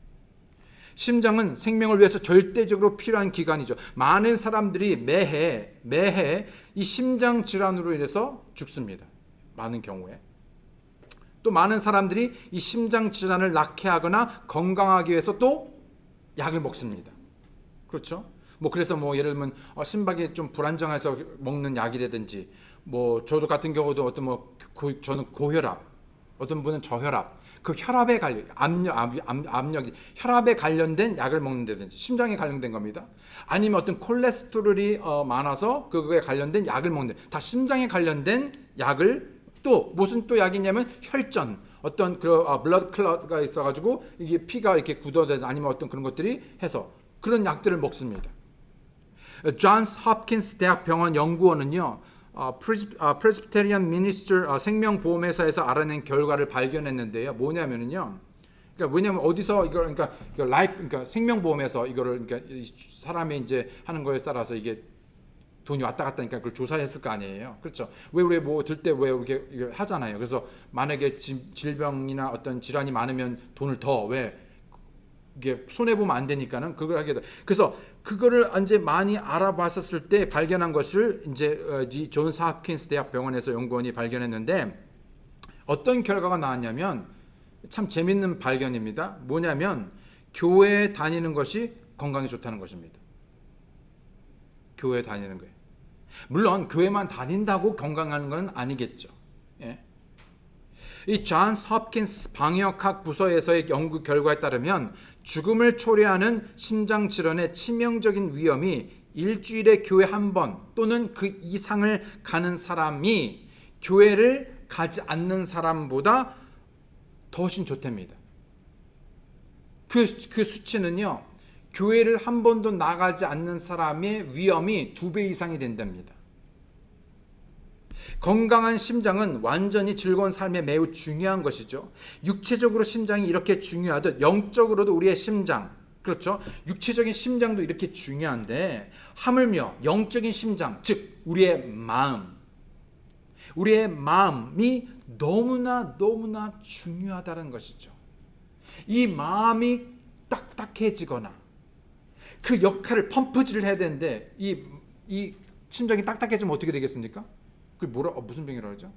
심장은 생명을 위해서 절대적으로 필요한 기관이죠. 많은 사람들이 매해 이 심장 질환으로 인해서 죽습니다. 많은 경우에. 또 많은 사람들이 이 심장 질환을 낫게 하거나 건강하기 위해서 또 약을 먹습니다. 그렇죠? 그래서 예를 들면 심박이 좀 불안정해서 먹는 약이라든지 뭐 저도 같은 경우도 어떤 저는 고혈압, 어떤 분은 저혈압, 그 혈압에 관련 압력이 혈압에 관련된 약을 먹는다든지 심장에 관련된 겁니다. 아니면 어떤 콜레스테롤이 많아서 그거에 관련된 약을 먹는 다 심장에 관련된 약을 또 무슨 또 약이냐면 혈전 어떤 그 블러드 클럿가 있어가지고 이게 피가 이렇게 굳어져 아니면 어떤 그런 것들이 해서 그런 약들을 먹습니다. 존스 홉킨스 대학병원 연구원은요. 프레스비테리안 미니스터 생명보험회사에서 알아낸 결과를 발견했는데요. 뭐냐면은요. 그러니까 뭐냐면 어디서 이걸 그러니까 그러니까 생명보험에서 이거를 그러니까 사람이 이제 하는 거에 따라서 이게 돈이 왔다 갔다 하니까 그걸 조사했을 거 아니에요. 그렇죠. 왜 우리 뭐 들 때 왜 이렇게 하잖아요. 그래서 만약에 질병이나 어떤 질환이 많으면 돈을 더 왜 이게 손해 보면 안 되니까는 그걸 하게 돼. 그래서 그거를 이제 많이 알아봤었을 때 발견한 것을 이제 이 존스 홉킨스 대학 병원에서 연구원이 발견했는데 어떤 결과가 나왔냐면 참 재밌는 발견입니다. 뭐냐면 교회에 다니는 것이 건강에 좋다는 것입니다. 교회 다니는 거예요. 물론 교회만 다닌다고 건강한 건 아니겠죠. 예. 이 존스 홉킨스 방역학 부서에서의 연구 결과에 따르면 죽음을 초래하는 심장 질환의 치명적인 위험이 일주일에 교회 한 번 또는 그 이상을 가는 사람이 교회를 가지 않는 사람보다 더 훨씬 좋답니다. 그 수치는요. 교회를 한 번도 나가지 않는 사람의 위험이 2배 이상이 된답니다. 건강한 심장은 완전히 즐거운 삶에 매우 중요한 것이죠. 육체적으로 심장이 이렇게 중요하듯 영적으로도 우리의 심장, 그렇죠? 육체적인 심장도 이렇게 중요한데 하물며 영적인 심장, 즉 우리의 마음이 너무나 중요하다는 것이죠. 이 마음이 딱딱해지거나 그 역할을 펌프질을 해야 되는데 이 심장이 딱딱해지면 어떻게 되겠습니까? 그 무슨 병이라고 하죠?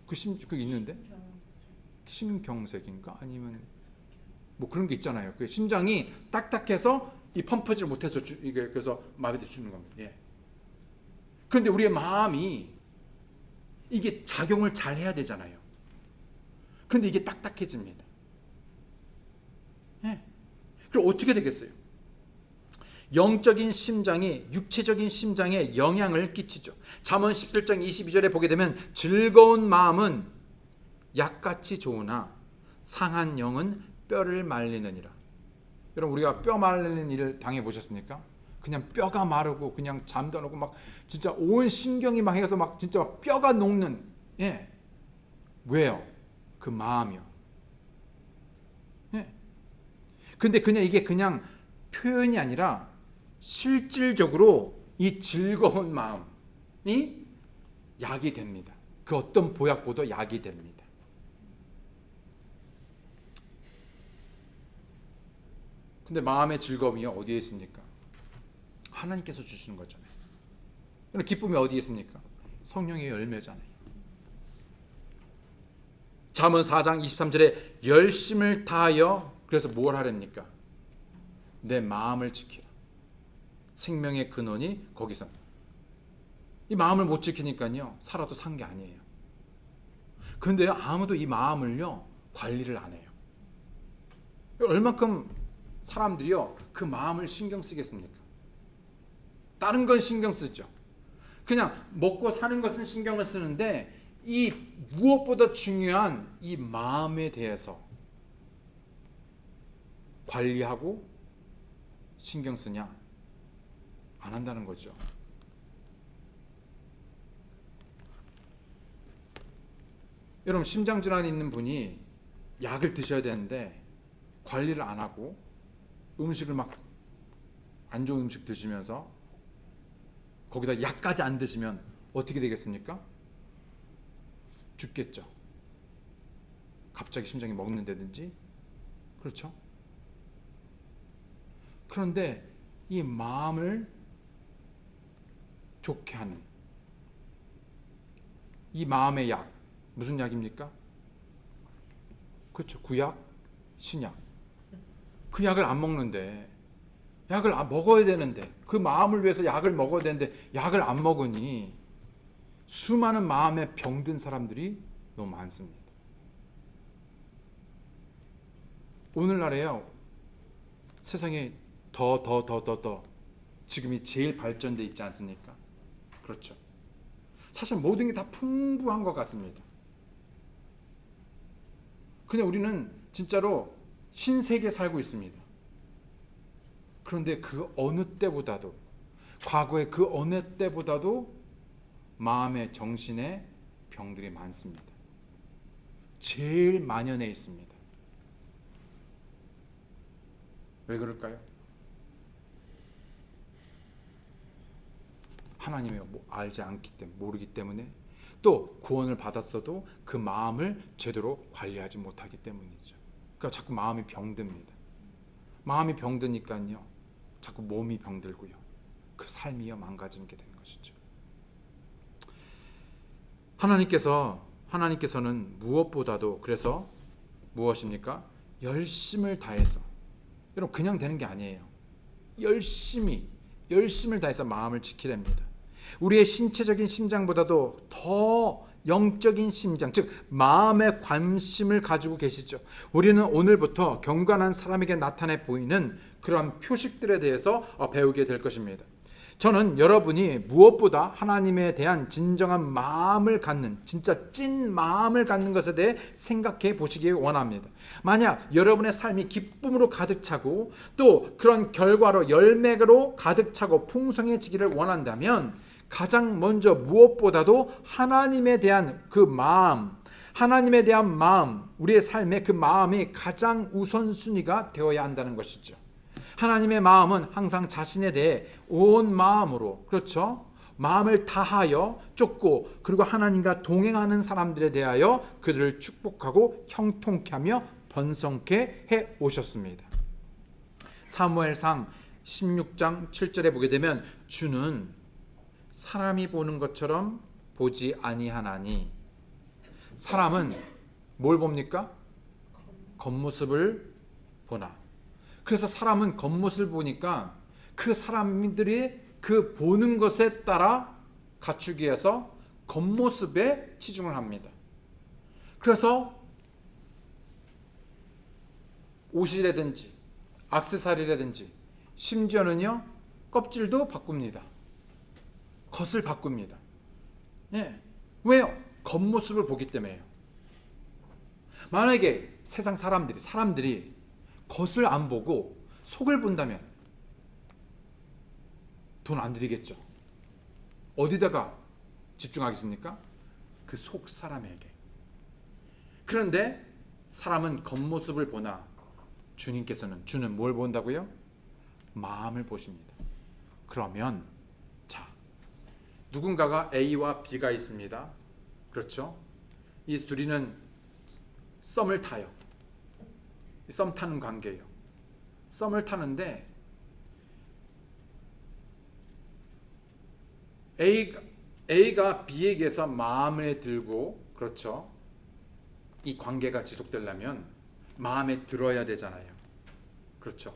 그 있는데 심경색인가 아니면 뭐 그런 게 있잖아요. 그 심장이 딱딱해서 이 펌프질 못해서 이게 그래서 마비돼 죽는 겁니다. 예. 그런데 우리의 마음이 이게 작용을 잘 해야 되잖아요. 그런데 이게 딱딱해집니다. 예. 그럼 어떻게 되겠어요? 영적인 심장이 육체적인 심장에 영향을 끼치죠. 잠언 17장 22절에 보게 되면 즐거운 마음은 약같이 좋으나 상한 영은 뼈를 말리느니라. 여러분 우리가 뼈 말리는 일을 당해 보셨습니까? 그냥 뼈가 마르고 그냥 잠도 안 오고 막 진짜 온 신경이 막 해서 막 진짜 막 뼈가 녹는. 예. 왜요? 그 마음이요. 예. 근데 그냥 이게 그냥 표현이 아니라 실질적으로 이 즐거운 마음이 약이 됩니다. 그 어떤 보약보다 약이 됩니다. 근데 마음의 즐거움이 어디에 있습니까? 하나님께서 주시는 거잖아요. 그럼 기쁨이 어디에 있습니까? 성령의 열매잖아요. 잠언 4장 23절에 열심을 다하여 그래서 뭘 하랍니까? 내 마음을 지키라. 생명의 근원이 거기서. 이 마음을 못 지키니까요. 살아도 산 게 아니에요. 그런데 아무도 이 마음을요. 관리를 안 해요. 얼마큼 사람들이요. 그 마음을 신경 쓰겠습니까? 다른 건 신경 쓰죠. 그냥 먹고 사는 것은 신경을 쓰는데 이 무엇보다 중요한 이 마음에 대해서 관리하고 신경 쓰냐? 안 한다는 거죠. 여러분 심장 질환이 있는 분이 약을 드셔야 되는데 관리를 안 하고 음식을 막 안 좋은 음식 드시면서 거기다 약까지 안 드시면 어떻게 되겠습니까? 죽겠죠. 갑자기 심장이 먹는다든지. 그렇죠? 그런데 이 마음을 좋게 하는 이 마음의 약, 무슨 약입니까? 그렇죠. 구약, 신약. 그 약을 안 먹는데 약을 먹어야 되는데 그 마음을 위해서 약을 먹어야 되는데 약을 안 먹으니 수많은 마음에 병든 사람들이 너무 많습니다. 오늘날에요, 세상에 더 지금이 제일 발전돼 있지 않습니까? 그렇죠. 사실 모든 게 다 풍부한 것 같습니다. 그냥 우리는 진짜로 신세계에 살고 있습니다. 그런데 그 어느 때보다도, 과거의 그 어느 때보다도 마음의 정신의 병들이 많습니다. 제일 만연해 있습니다. 왜 그럴까요? 하나님이 알지 않기 때문에, 모르기 때문에, 또 구원을 받았어도 그 마음을 제대로 관리하지 못하기 때문이죠. 그러니까 자꾸 마음이 병듭니다. 마음이 병드니까요, 자꾸 몸이 병들고요, 그 삶이요 망가지게 되는 것이죠. 하나님께서는 무엇보다도, 그래서 무엇입니까? 열심을 다해서, 여러분 그냥 되는 게 아니에요. 열심을 다해서 마음을 지키랍니다. 우리의 신체적인 심장보다도 더 영적인 심장, 즉 마음의 관심을 가지고 계시죠. 우리는 오늘부터 경건한 사람에게 나타내 보이는 그런 표식들에 대해서 배우게 될 것입니다. 저는 여러분이 무엇보다 하나님에 대한 진정한 마음을 갖는, 진짜 찐 마음을 갖는 것에 대해 생각해 보시기 원합니다. 만약 여러분의 삶이 기쁨으로 가득 차고 또 그런 결과로 열매로 가득 차고 풍성해지기를 원한다면 가장 먼저 무엇보다도 하나님에 대한 그 마음, 하나님에 대한 마음, 우리의 삶의 그 마음이 가장 우선순위가 되어야 한다는 것이죠. 하나님의 마음은 항상 자신에 대해 온 마음으로, 그렇죠? 마음을 다하여 쫓고, 그리고 하나님과 동행하는 사람들에 대하여 그들을 축복하고 형통케 하며 번성케 해 오셨습니다. 사무엘상 16장 7절에 보게 되면 주는 사람이 보는 것처럼 보지 아니하나니, 사람은 뭘 봅니까? 겉모습을 보나. 그래서 사람은 겉모습을 보니까 그 사람들이 그 보는 것에 따라 갖추기 위해서 겉모습에 치중을 합니다. 그래서 옷이라든지 액세서리라든지 심지어는요 껍질도 바꿉니다. 겉을 바꿉니다. 예. 왜요? 겉모습을 보기 때문에요. 만약에 세상 사람들이 겉을 안 보고 속을 본다면 돈 안 들이겠죠. 어디다가 집중하겠습니까? 그 속 사람에게. 그런데 사람은 겉모습을 보나 주는 뭘 본다고요? 마음을 보십니다. 그러면 자, 누군가가 A와 B가 있습니다. 그렇죠? 이 둘이는 썸을 타요. 썸 타는 관계예요. 썸을 타는데 A가 B에게서 마음에 들고, 그렇죠? 이 관계가 지속되려면 마음에 들어야 되잖아요. 그렇죠?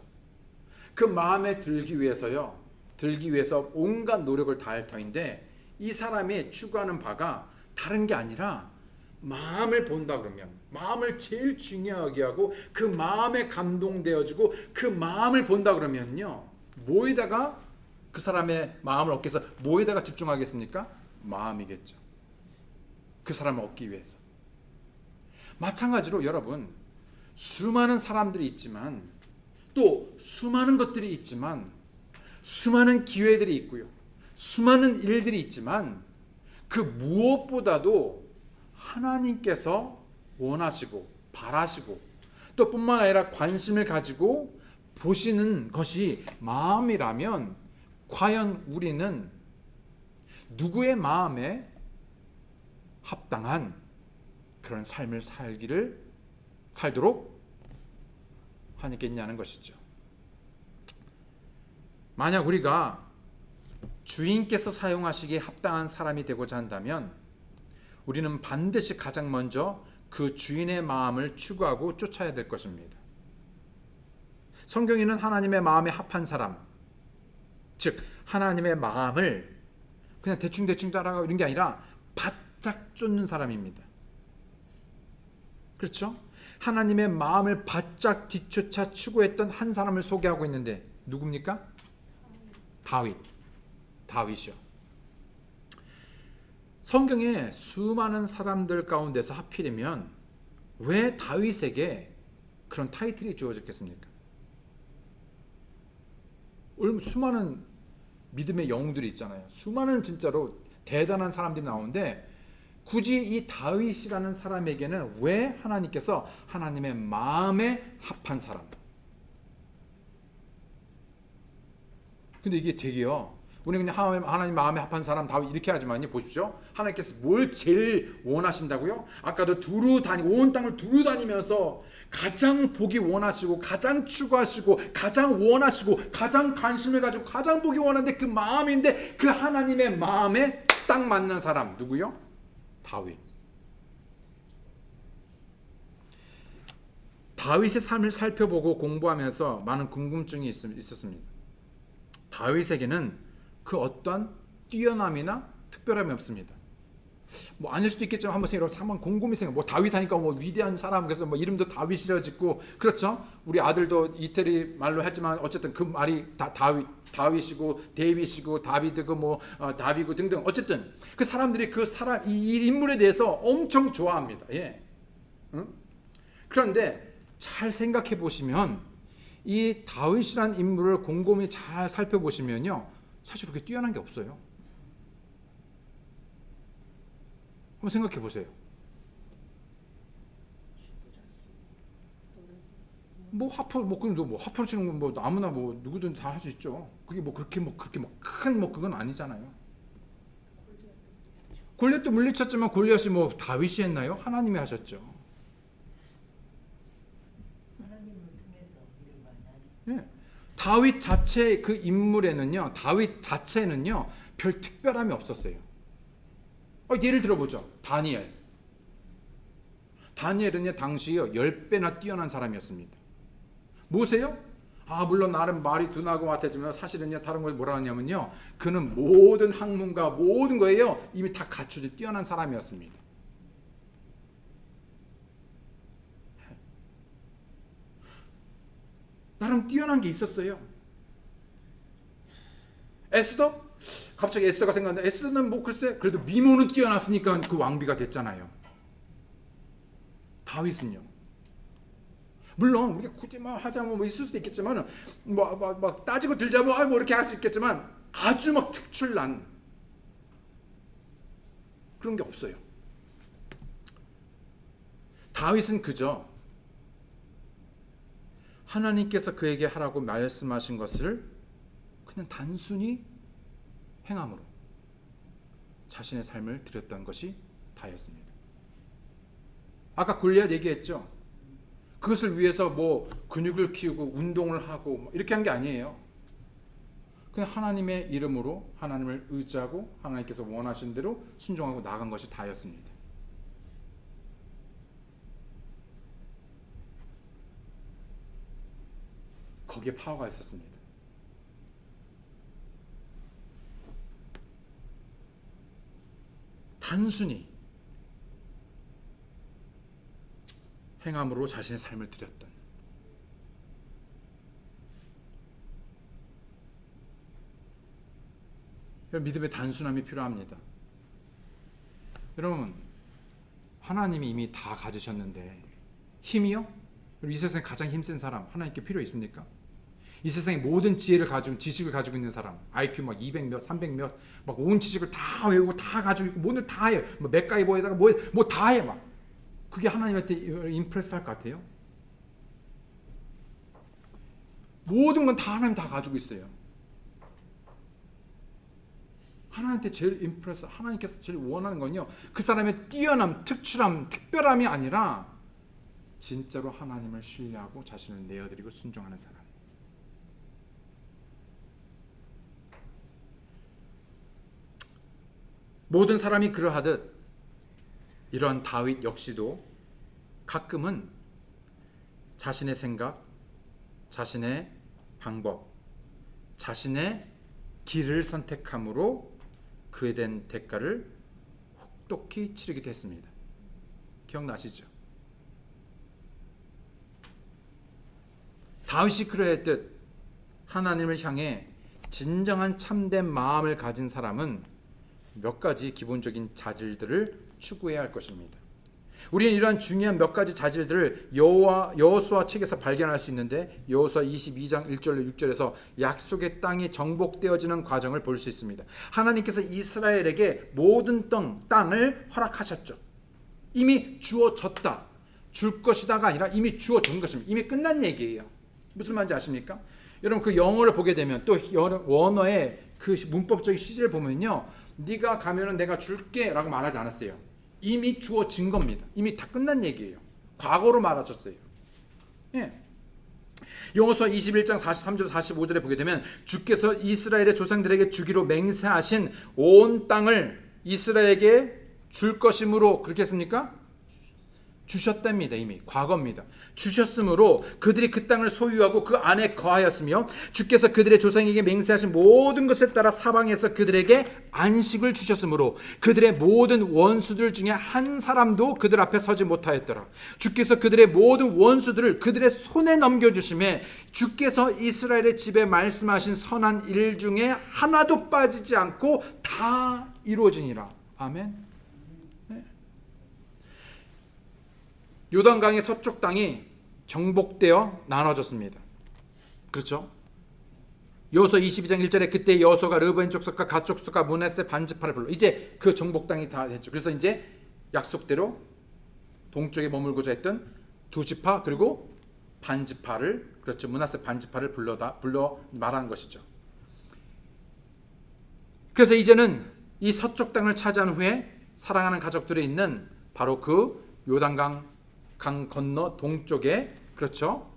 그 마음에 들기 위해서 온갖 노력을 다할 터인데 이 사람이 추구하는 바가 다른 게 아니라 마음을 본다 그러면, 마음을 제일 중요하게 하고 그 마음에 감동되어지고 그 마음을 본다 그러면요, 뭐에다가 그 사람의 마음을 얻기 위해서 뭐에다가 집중하겠습니까? 마음이겠죠. 그 사람을 얻기 위해서. 마찬가지로 여러분, 수많은 사람들이 있지만 또 수많은 것들이 있지만 수많은 기회들이 있고요, 수많은 일들이 있지만 그 무엇보다도 하나님께서 원하시고 바라시고 또 뿐만 아니라 관심을 가지고 보시는 것이 마음이라면 과연 우리는 누구의 마음에 합당한 그런 삶을 살도록 하겠냐는 것이죠. 만약 우리가 주인께서 사용하시기에 합당한 사람이 되고자 한다면 우리는 반드시 가장 먼저 그 주인의 마음을 추구하고 쫓아야 될 것입니다. 성경에는 하나님의 마음에 합한 사람, 즉 하나님의 마음을 그냥 대충 따라가고 이런 게 아니라 바짝 쫓는 사람입니다. 그렇죠? 하나님의 마음을 바짝 뒤쫓아 추구했던 한 사람을 소개하고 있는데 누굽니까? 다윗이요. 성경에 수많은 사람들 가운데서 하필이면 왜 다윗에게 그런 타이틀이 주어졌겠습니까? 수많은 믿음의 영웅들이 있잖아요. 수많은 진짜로 대단한 사람들이 나오는데 굳이 이 다윗이라는 사람에게는 왜 하나님께서 하나님의 마음에 합한 사람. 근데 이게 되게요. 우리는 그냥 하나님 마음에 합한 사람 다윗 이렇게 하지만요. 보십시오. 하나님께서 뭘 제일 원하신다고요? 아까도 온 땅을 두루 다니면서 가장 보기 원하시고 가장 추구하시고 가장 원하시고 가장 관심을 가지고 가장 보기 원하는데 그 마음인데 그 하나님의 마음에 딱 맞는 사람 누구요? 다윗. 다윗의 삶을 살펴보고 공부하면서 많은 궁금증이 있었습니다. 다윗에게는 그 어떤 뛰어남이나 특별함이 없습니다. 뭐 아닐 수도 있겠지만 한번 곰곰이 생각. 뭐 다윗 하니까 뭐 위대한 사람 그래서 뭐 이름도 다윗이라 짓고 그렇죠. 우리 아들도 이태리 말로 했지만 어쨌든 그 말이 다 다윗이고 데이빗이고 다비드고 뭐 다비고 등등 어쨌든 그 사람들이 이 인물에 대해서 엄청 좋아합니다. 예. 응? 그런데 잘 생각해 보시면 이 다윗이란 인물을 곰곰이 잘 살펴보시면요. 사실 그렇게 뛰어난 게 없어요. 한번 생각해 보세요. 뭐 하프로 치는 건 뭐 아무나 뭐 누구든 다 할 수 있죠. 그게 뭐 그렇게 큰 그건 아니잖아요. 골리앗도 물리쳤지만 골리앗이 뭐 다윗이 했나요? 하나님이 하셨죠.
하나님을 통해서 일을 많이 하셨어요.
예. 다윗 자체 그 인물에는요. 다윗 자체는요. 별 특별함이 없었어요. 예를 들어보죠. 다니엘은요. 당시요 10배나 뛰어난 사람이었습니다. 뭐세요? 물론 나름 말이 둔하고 같았지만 사실은요. 다른 걸 뭐라 하냐면요. 그는 모든 학문과 모든 거에요. 이미 다 갖추진 뛰어난 사람이었습니다. 나름 뛰어난 게 있었어요. 에스더? 갑자기 에스더가 생각나는데 에스더는 뭐 글쎄 그래도 미모는 뛰어났으니까 그 왕비가 됐잖아요. 다윗은요. 물론 우리가 굳이 하자면 뭐 있을 수도 있겠지만 막 따지고 들자면 뭐 이렇게 할 수 있겠지만 아주 막 특출난 그런 게 없어요. 다윗은 그저 하나님께서 그에게 하라고 말씀하신 것을 그냥 단순히 행함으로 자신의 삶을 드렸던 것이 다였습니다. 아까 골리앗 얘기했죠. 그것을 위해서 뭐 근육을 키우고 운동을 하고 뭐 이렇게 한 게 아니에요. 그냥 하나님의 이름으로 하나님을 의지하고 하나님께서 원하신 대로 순종하고 나간 것이 다였습니다. 거기에 파워가 있었습니다. 단순히 행함으로 자신의 삶을 드렸던 믿음의 단순함이 필요합니다. 여러분 하나님이 이미 다 가지셨는데 힘이요? 이 세상에 가장 힘센 사람 하나님께 필요 있습니까? 이 세상에 모든 지식을 가지고 있는 사람 IQ 막 200몇 300몇 막 온 지식을 다 외우고 다 가지고 있고 뭐는 다 해요. 뭐 맥가이버에다가 뭐 다 해 막. 그게 하나님한테 임프레스 할 것 같아요? 모든 건 다 하나님 다 가지고 있어요. 하나님한테 제일 임프레스 하나님께서 제일 원하는 건요. 그 사람의 뛰어남, 특출함, 특별함이 아니라 진짜로 하나님을 신뢰하고 자신을 내어드리고 순종하는 사람. 모든 사람이 그러하듯 이러한 다윗 역시도 가끔은 자신의 생각, 자신의 방법, 자신의 길을 선택함으로 그에 대한 대가를 똑똑히 치르기도 했습니다. 기억나시죠? 다윗이 그러했듯 하나님을 향해 진정한 참된 마음을 가진 사람은 몇 가지 기본적인 자질들을 추구해야 할 것입니다. 우리는 이러한 중요한 몇 가지 자질들을 여호수아 책에서 발견할 수 있는데 여호수아 22장 1절로 6절에서 약속의 땅이 정복되어지는 과정을 볼 수 있습니다. 하나님께서 이스라엘에게 모든 땅을 허락하셨죠. 이미 주어졌다, 줄 것이다가 아니라 이미 주어진 것입니다. 이미 끝난 얘기예요. 무슨 말인지 아십니까? 여러분 그 영어를 보게 되면 또 원어의 그 문법적인 시제를 보면요, 네가 가면은 내가 줄게 라고 말하지 않았어요. 이미 주어진 겁니다. 이미 다 끝난 얘기예요. 과거로 말하셨어요. 예. 여호수아 21장 43절 45절에 보게 되면 주께서 이스라엘의 조상들에게 주기로 맹세하신 온 땅을 이스라엘에게 줄 것이므로 그렇게 했습니까? 주셨답니다. 이미 과거입니다. 주셨으므로 그들이 그 땅을 소유하고 그 안에 거하였으며 주께서 그들의 조상에게 맹세하신 모든 것에 따라 사방에서 그들에게 안식을 주셨으므로 그들의 모든 원수들 중에 한 사람도 그들 앞에 서지 못하였더라. 주께서 그들의 모든 원수들을 그들의 손에 넘겨주심에 주께서 이스라엘의 집에 말씀하신 선한 일 중에 하나도 빠지지 않고 다 이루어지니라. 아멘. 요단강의 서쪽 땅이 정복되어 나눠졌습니다. 그렇죠? 여호수아 22장 1절에 그때 여호수아가 르브엔 족속과 갓 족속과 므낫세 반지파를 불러 이제 그 정복 땅이 다 됐죠. 그래서 이제 약속대로 동쪽에 머물고자 했던 두 지파 그리고 반지파를, 그렇죠, 므낫세 반지파를 불러 말한 것이죠. 그래서 이제는 이 서쪽 땅을 차지한 후에 사랑하는 가족들이 있는 바로 그 요단강 강 건너 동쪽에, 그렇죠,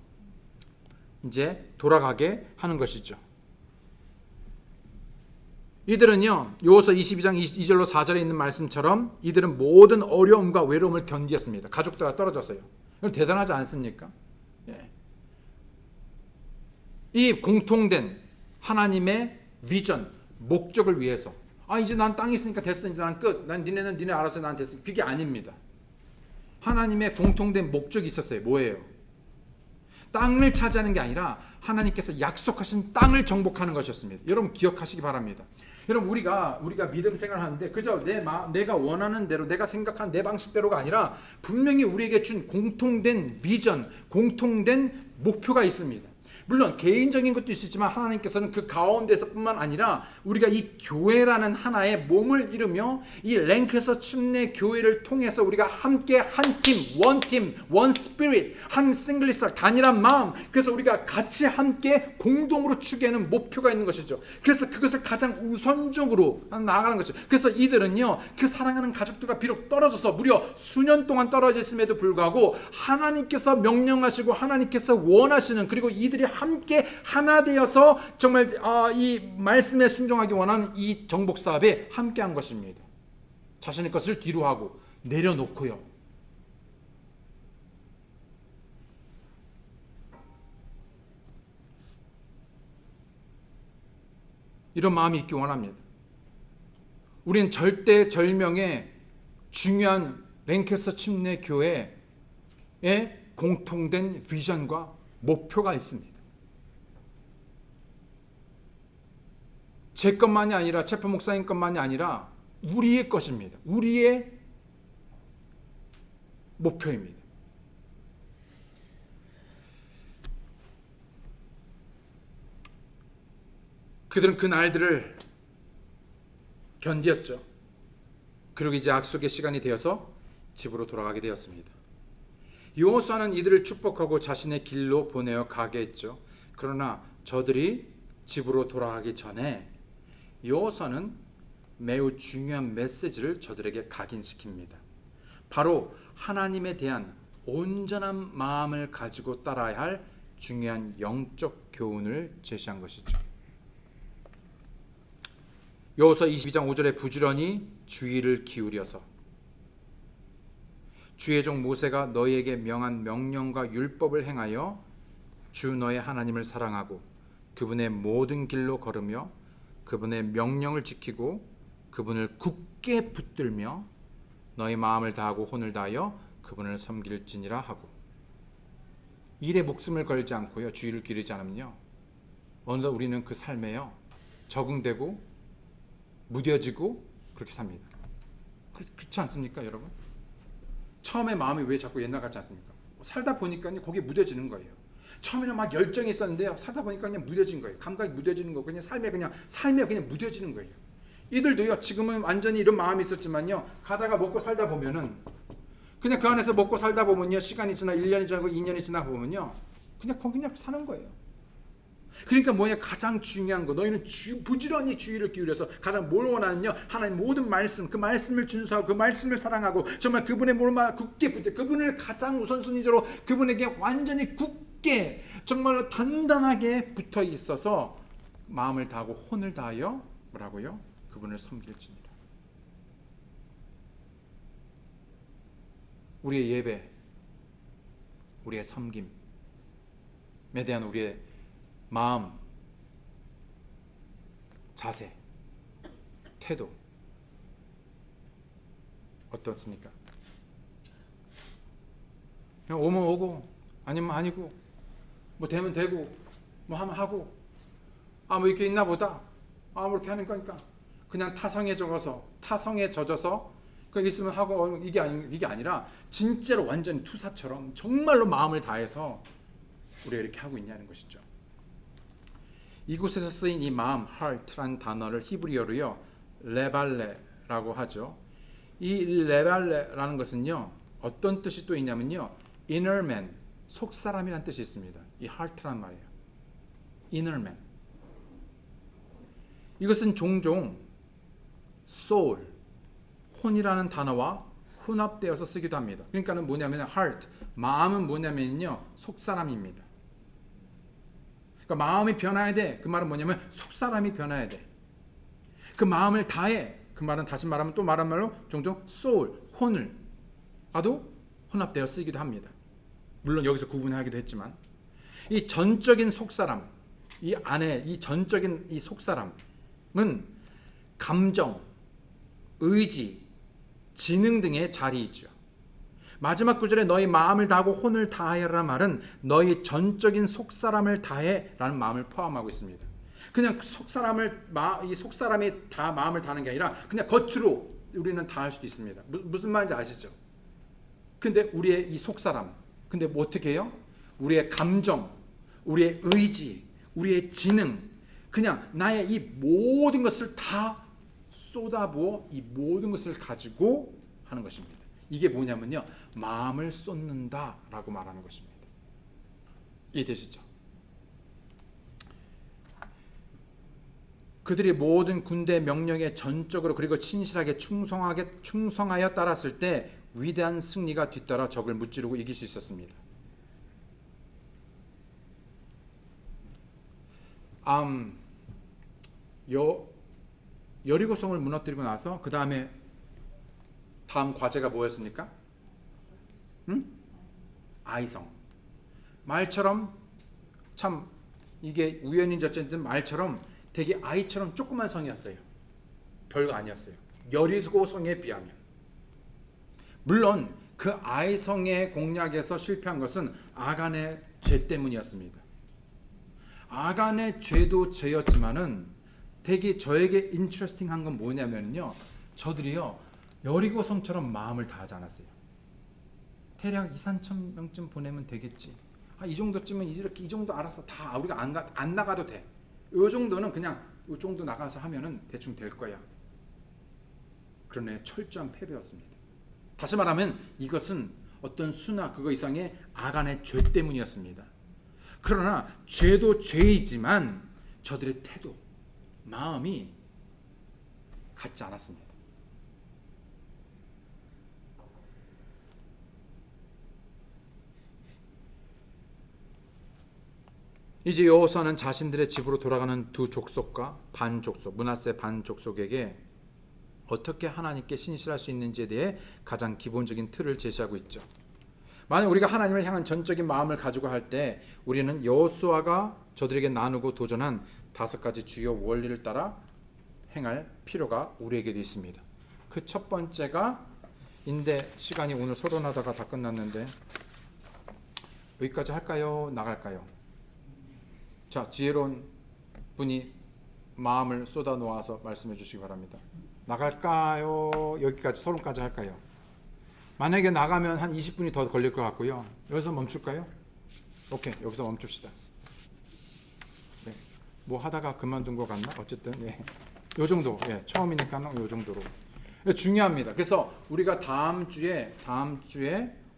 이제 돌아가게 하는 것이죠. 이들은요, 여호수아 22장 2절로 4절에 있는 말씀처럼 이들은 모든 어려움과 외로움을 견디었습니다. 가족들과 떨어졌어요. 대단하지 않습니까? 예. 이 공통된 하나님의 비전, 목적을 위해서, 이제 난 땅이 있으니까 됐어, 이제 난 끝, 난 니네는 니네 알아서 난 됐어, 그게 아닙니다. 하나님의 공통된 목적이 있었어요. 뭐예요? 땅을 차지하는 게 아니라 하나님께서 약속하신 땅을 정복하는 것이었습니다. 여러분 기억하시기 바랍니다. 여러분 우리가 믿음 생활을 하는데 그저 내가 원하는 대로, 내가 생각한 내 방식대로가 아니라 분명히 우리에게 준 공통된 비전, 공통된 목표가 있습니다. 물론 개인적인 것도 있지만 하나님께서는 그 가운데서뿐만 아니라 우리가 이 교회라는 하나의 몸을 이루며 이 랭크에서 침례 교회를 통해서 우리가 함께 한 팀, 원 스피릿, 한 싱글리스, 단일한 마음, 그래서 우리가 같이 함께 공동으로 추구하는 목표가 있는 것이죠. 그래서 그것을 가장 우선적으로 나아가는 것이죠. 그래서 이들은요, 그 사랑하는 가족들과 비록 떨어져서 무려 수년 동안 떨어져 있음에도 불구하고 하나님께서 명령하시고 하나님께서 원하시는, 그리고 이들이 함께 하나 되어서 정말 이 말씀에 순종하기 원하는 이 정복 사업에 함께한 것입니다. 자신의 것을 뒤로 하고 내려놓고요. 이런 마음이 있기 원합니다. 우리는 절대절명의 중요한 랭캐스터 침례 교회에 공통된 비전과 목표가 있습니다. 제 것만이 아니라 체포 목사님 것만이 아니라 우리의 것입니다. 우리의 목표입니다. 그들은 그 날들을 견디었죠. 그리고 이제 약속의 시간이 되어서 집으로 돌아가게 되었습니다. 여호수아는 이들을 축복하고 자신의 길로 보내어 가게 했죠. 그러나 저들이 집으로 돌아가기 전에 여호수아는 매우 중요한 메시지를 저들에게 각인시킵니다. 바로 하나님에 대한 온전한 마음을 가지고 따라야 할 중요한 영적 교훈을 제시한 것이죠. 여호수아 22장 5절에 부지런히 주의를 기울여서 주의 종 모세가 너희에게 명한 명령과 율법을 행하여 주 너의 하나님을 사랑하고 그분의 모든 길로 걸으며 그분의 명령을 지키고 그분을 굳게 붙들며 너희 마음을 다하고 혼을 다하여 그분을 섬길지니라 하고. 일에 목숨을 걸지 않고요, 주의를 기르지 않으면요, 어느덧 우리는 그 삶에요 적응되고 무뎌지고 그렇게 삽니다. 그렇지 않습니까, 여러분? 처음에 마음이 왜 자꾸 옛날 같지 않습니까? 살다 보니까 거기에 무뎌지는 거예요. 처음에는 막 열정이 있었는데요, 살다 보니까 그냥 무뎌진 거예요. 감각이 무뎌지는 거고, 그냥 삶에 그냥 무뎌지는 거예요. 이들도요, 지금은 완전히 이런 마음이 있었지만요, 가다가 먹고 살다 보면은, 그냥 그 안에서 먹고 살다 보면요, 시간이 지나 1년이 지나고 2년이 지나 보면요, 그냥 사는 거예요. 그러니까 뭐냐, 가장 중요한 거, 너희는 부지런히 주의를 기울여서 가장 뭘 원하느냐, 하나님 모든 말씀, 그 말씀을 준수하고 그 말씀을 사랑하고 정말 그분의 몸을 굳게 붙여, 그분을 가장 우선순위적으로 그분에게 완전히 굳게 정말로 단단하게 붙어 있어서 마음을 다하고 혼을 다하여 뭐라고요? 그분을 섬길지니라. 우리의 예배, 우리의 섬김에 대한 우리의 마음, 자세, 태도 어떻습니까? 그냥 오면 오고 아니면 아니고, 뭐 되면 되고, 뭐 하면 하고, 뭐 이렇게 있나 보다, 뭐 이렇게 하는 거니까 그냥 타성에 젖어서 그 있으면 하고, 이게 아니라 진짜로 완전히 투사처럼 정말로 마음을 다해서 우리가 이렇게 하고 있냐는 것이죠. 이곳에서 쓰인 이 마음, heart란 단어를 히브리어로요, 레발레라고 하죠. 이 레발레라는 것은요, 어떤 뜻이 또 있냐면요, inner man, 속사람이란 뜻이 있습니다. 이 heart란 말이에요. inner man. 이것은 종종 soul, 혼이라는 단어와 혼합되어서 쓰기도 합니다. 그러니까는 뭐냐면 heart, 마음은 뭐냐면요, 속사람입니다. 그러니까 마음이 변해야 돼. 그 말은 뭐냐면 속사람이 변해야 돼. 그 마음을 다해. 그 말은 다시 말하면 또 말한 말로 종종 soul, 혼을 아도 혼합되어 쓰기도 합니다. 물론 여기서 구분하기도 했지만, 이 전적인 속사람, 이 안에 이 전적인 이 속사람은 감정, 의지, 지능 등의 자리이죠. 마지막 구절에 너희 마음을 다하고 혼을 다하여라는 말은 너희 전적인 속사람을 다해라는 마음을 포함하고 있습니다. 그냥 이 속사람이 다 마음을 다하는 게 아니라 그냥 겉으로 우리는 다할 수도 있습니다. 무슨 말인지 아시죠? 근데 우리의 이 속사람, 근데 뭐 어떻게 해요? 우리의 감정, 우리의 의지, 우리의 지능, 그냥 나의 이 모든 것을 다 쏟아부어 이 모든 것을 가지고 하는 것입니다. 이게 뭐냐면요, 마음을 쏟는다라고 말하는 것입니다. 이해되시죠? 그들이 모든 군대 명령에 전적으로 그리고 친실하게 충성하여 따랐을 때 위대한 승리가 뒤따라 적을 무찌르고 이길 수 있었습니다. 여리고성을 무너뜨리고 나서 그 다음에 다음 과제가 뭐였습니까? 아이성. 말처럼 참 이게 우연인지 어쩐지 말처럼 되게 아이처럼 조그만 성이었어요. 별거 아니었어요. 여리고성에 비하면. 물론 그 아이성의 공략에서 실패한 것은 아간의 죄 때문이었습니다. 아간의 죄도 죄였지만은 되게 저에게 인트레스팅한 건 뭐냐면요, 저들이요 여리고성처럼 마음을 다하지 않았어요. 대략 2,3천 명쯤 보내면 되겠지. 이 정도쯤은 이렇게 이 정도 알아서 다 우리가 안 나가도 돼. 이 정도는 그냥 이 정도 나가서 하면은 대충 될 거야. 그러네, 철저한 패배였습니다. 다시 말하면 이것은 어떤 수나 그거 이상의 아간의 죄 때문이었습니다. 그러나 죄도 죄이지만 저들의 태도, 마음이 같지 않았습니다. 이제 여호수아는 자신들의 집으로 돌아가는 두 족속과 반족속, 므낫세 반족속에게 어떻게 하나님께 신실할 수 있는지에 대해 가장 기본적인 틀을 제시하고 있죠. 만약 우리가 하나님을 향한 전적인 마음을 가지고 할 때 우리는 여호수아가 저들에게 나누고 도전한 5가지 주요 원리를 따라 행할 필요가 우리에게도 있습니다. 그 첫 번째가 인데 시간이 오늘 서론하다가 다 끝났는데 여기까지 할까요? 나갈까요? 자, 지혜로운 분이 마음을 쏟아 놓아서 말씀해 주시기 바랍니다. 나갈까요? 여기까지 서론까지 할까요? 만약에 나가면 한 20분이 더 걸릴 것 같고요. 여기서 멈출까요? 오케이, 여기서 멈춥시다. 네. 뭐 하다가 그만둔 것 같나? 어쨌든 요 정도. 처음이니까 요 정도로. 중요합니다. 그래서 우리가 다음 주에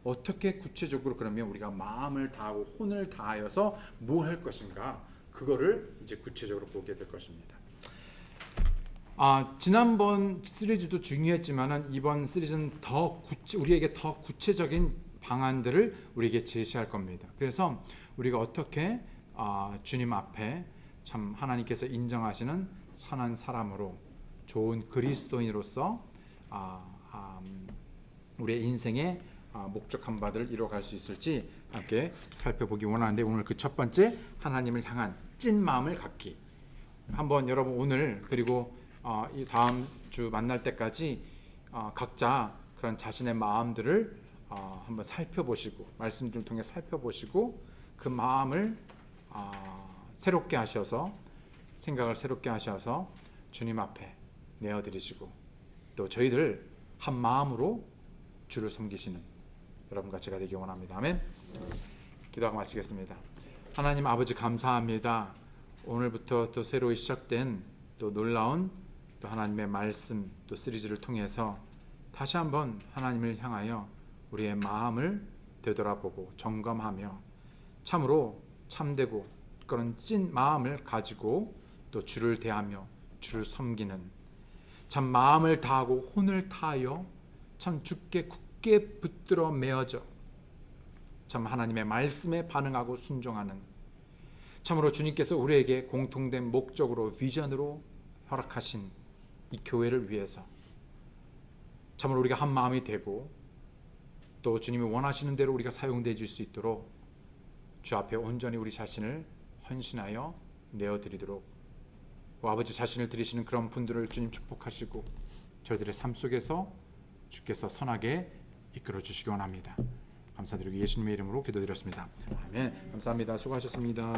어떻게 구체적으로 그러면 우리가 마음을 다하고 혼을 다하여서 뭘 할 것인가, 그거를 이제 구체적으로 보게 될 것입니다. 지난번 시리즈도 중요했지만은 이번 시리즈는 우리에게 더 구체적인 방안들을 우리에게 제시할 겁니다. 그래서 우리가 어떻게 주님 앞에 참 하나님께서 인정하시는 선한 사람으로, 좋은 그리스도인으로서 우리의 인생의 목적한 바들을 이루어갈 수 있을지 함께 살펴보기 원하는데, 오늘 그 첫 번째, 하나님을 향한 찐 마음을 갖기. 한번 여러분 오늘 그리고 이 다음 주 만날 때까지 각자 그런 자신의 마음들을 한번 살펴보시고, 말씀들을 통해 살펴보시고, 그 마음을 새롭게 하셔서, 생각을 새롭게 하셔서 주님 앞에 내어드리시고, 또 저희들 한 마음으로 주를 섬기시는 여러분과 제가 되기 원합니다. 아멘. 기도하고 마치겠습니다. 하나님 아버지, 감사합니다. 오늘부터 또 새로 시작된 또 놀라운 또 하나님의 말씀 또 시리즈를 통해서 다시 한번 하나님을 향하여 우리의 마음을 되돌아보고 점검하며 참으로 참되고 그런 찐 마음을 가지고 또 주를 대하며 주를 섬기는, 참 마음을 다하고 혼을 다하여 참 주께 굳게 붙들어 매어져 참 하나님의 말씀에 반응하고 순종하는, 참으로 주님께서 우리에게 공통된 목적으로, 비전으로 허락하신 이 교회를 위해서 참으로 우리가 한 마음이 되고, 또 주님이 원하시는 대로 우리가 사용되어질 수 있도록 주 앞에 온전히 우리 자신을 헌신하여 내어드리도록, 아버지 자신을 드리시는 그런 분들을 주님 축복하시고 저희들의 삶 속에서 주께서 선하게 이끌어 주시기 원합니다. 감사드리고 예수님의 이름으로 기도드렸습니다. 아멘. 감사합니다. 수고하셨습니다.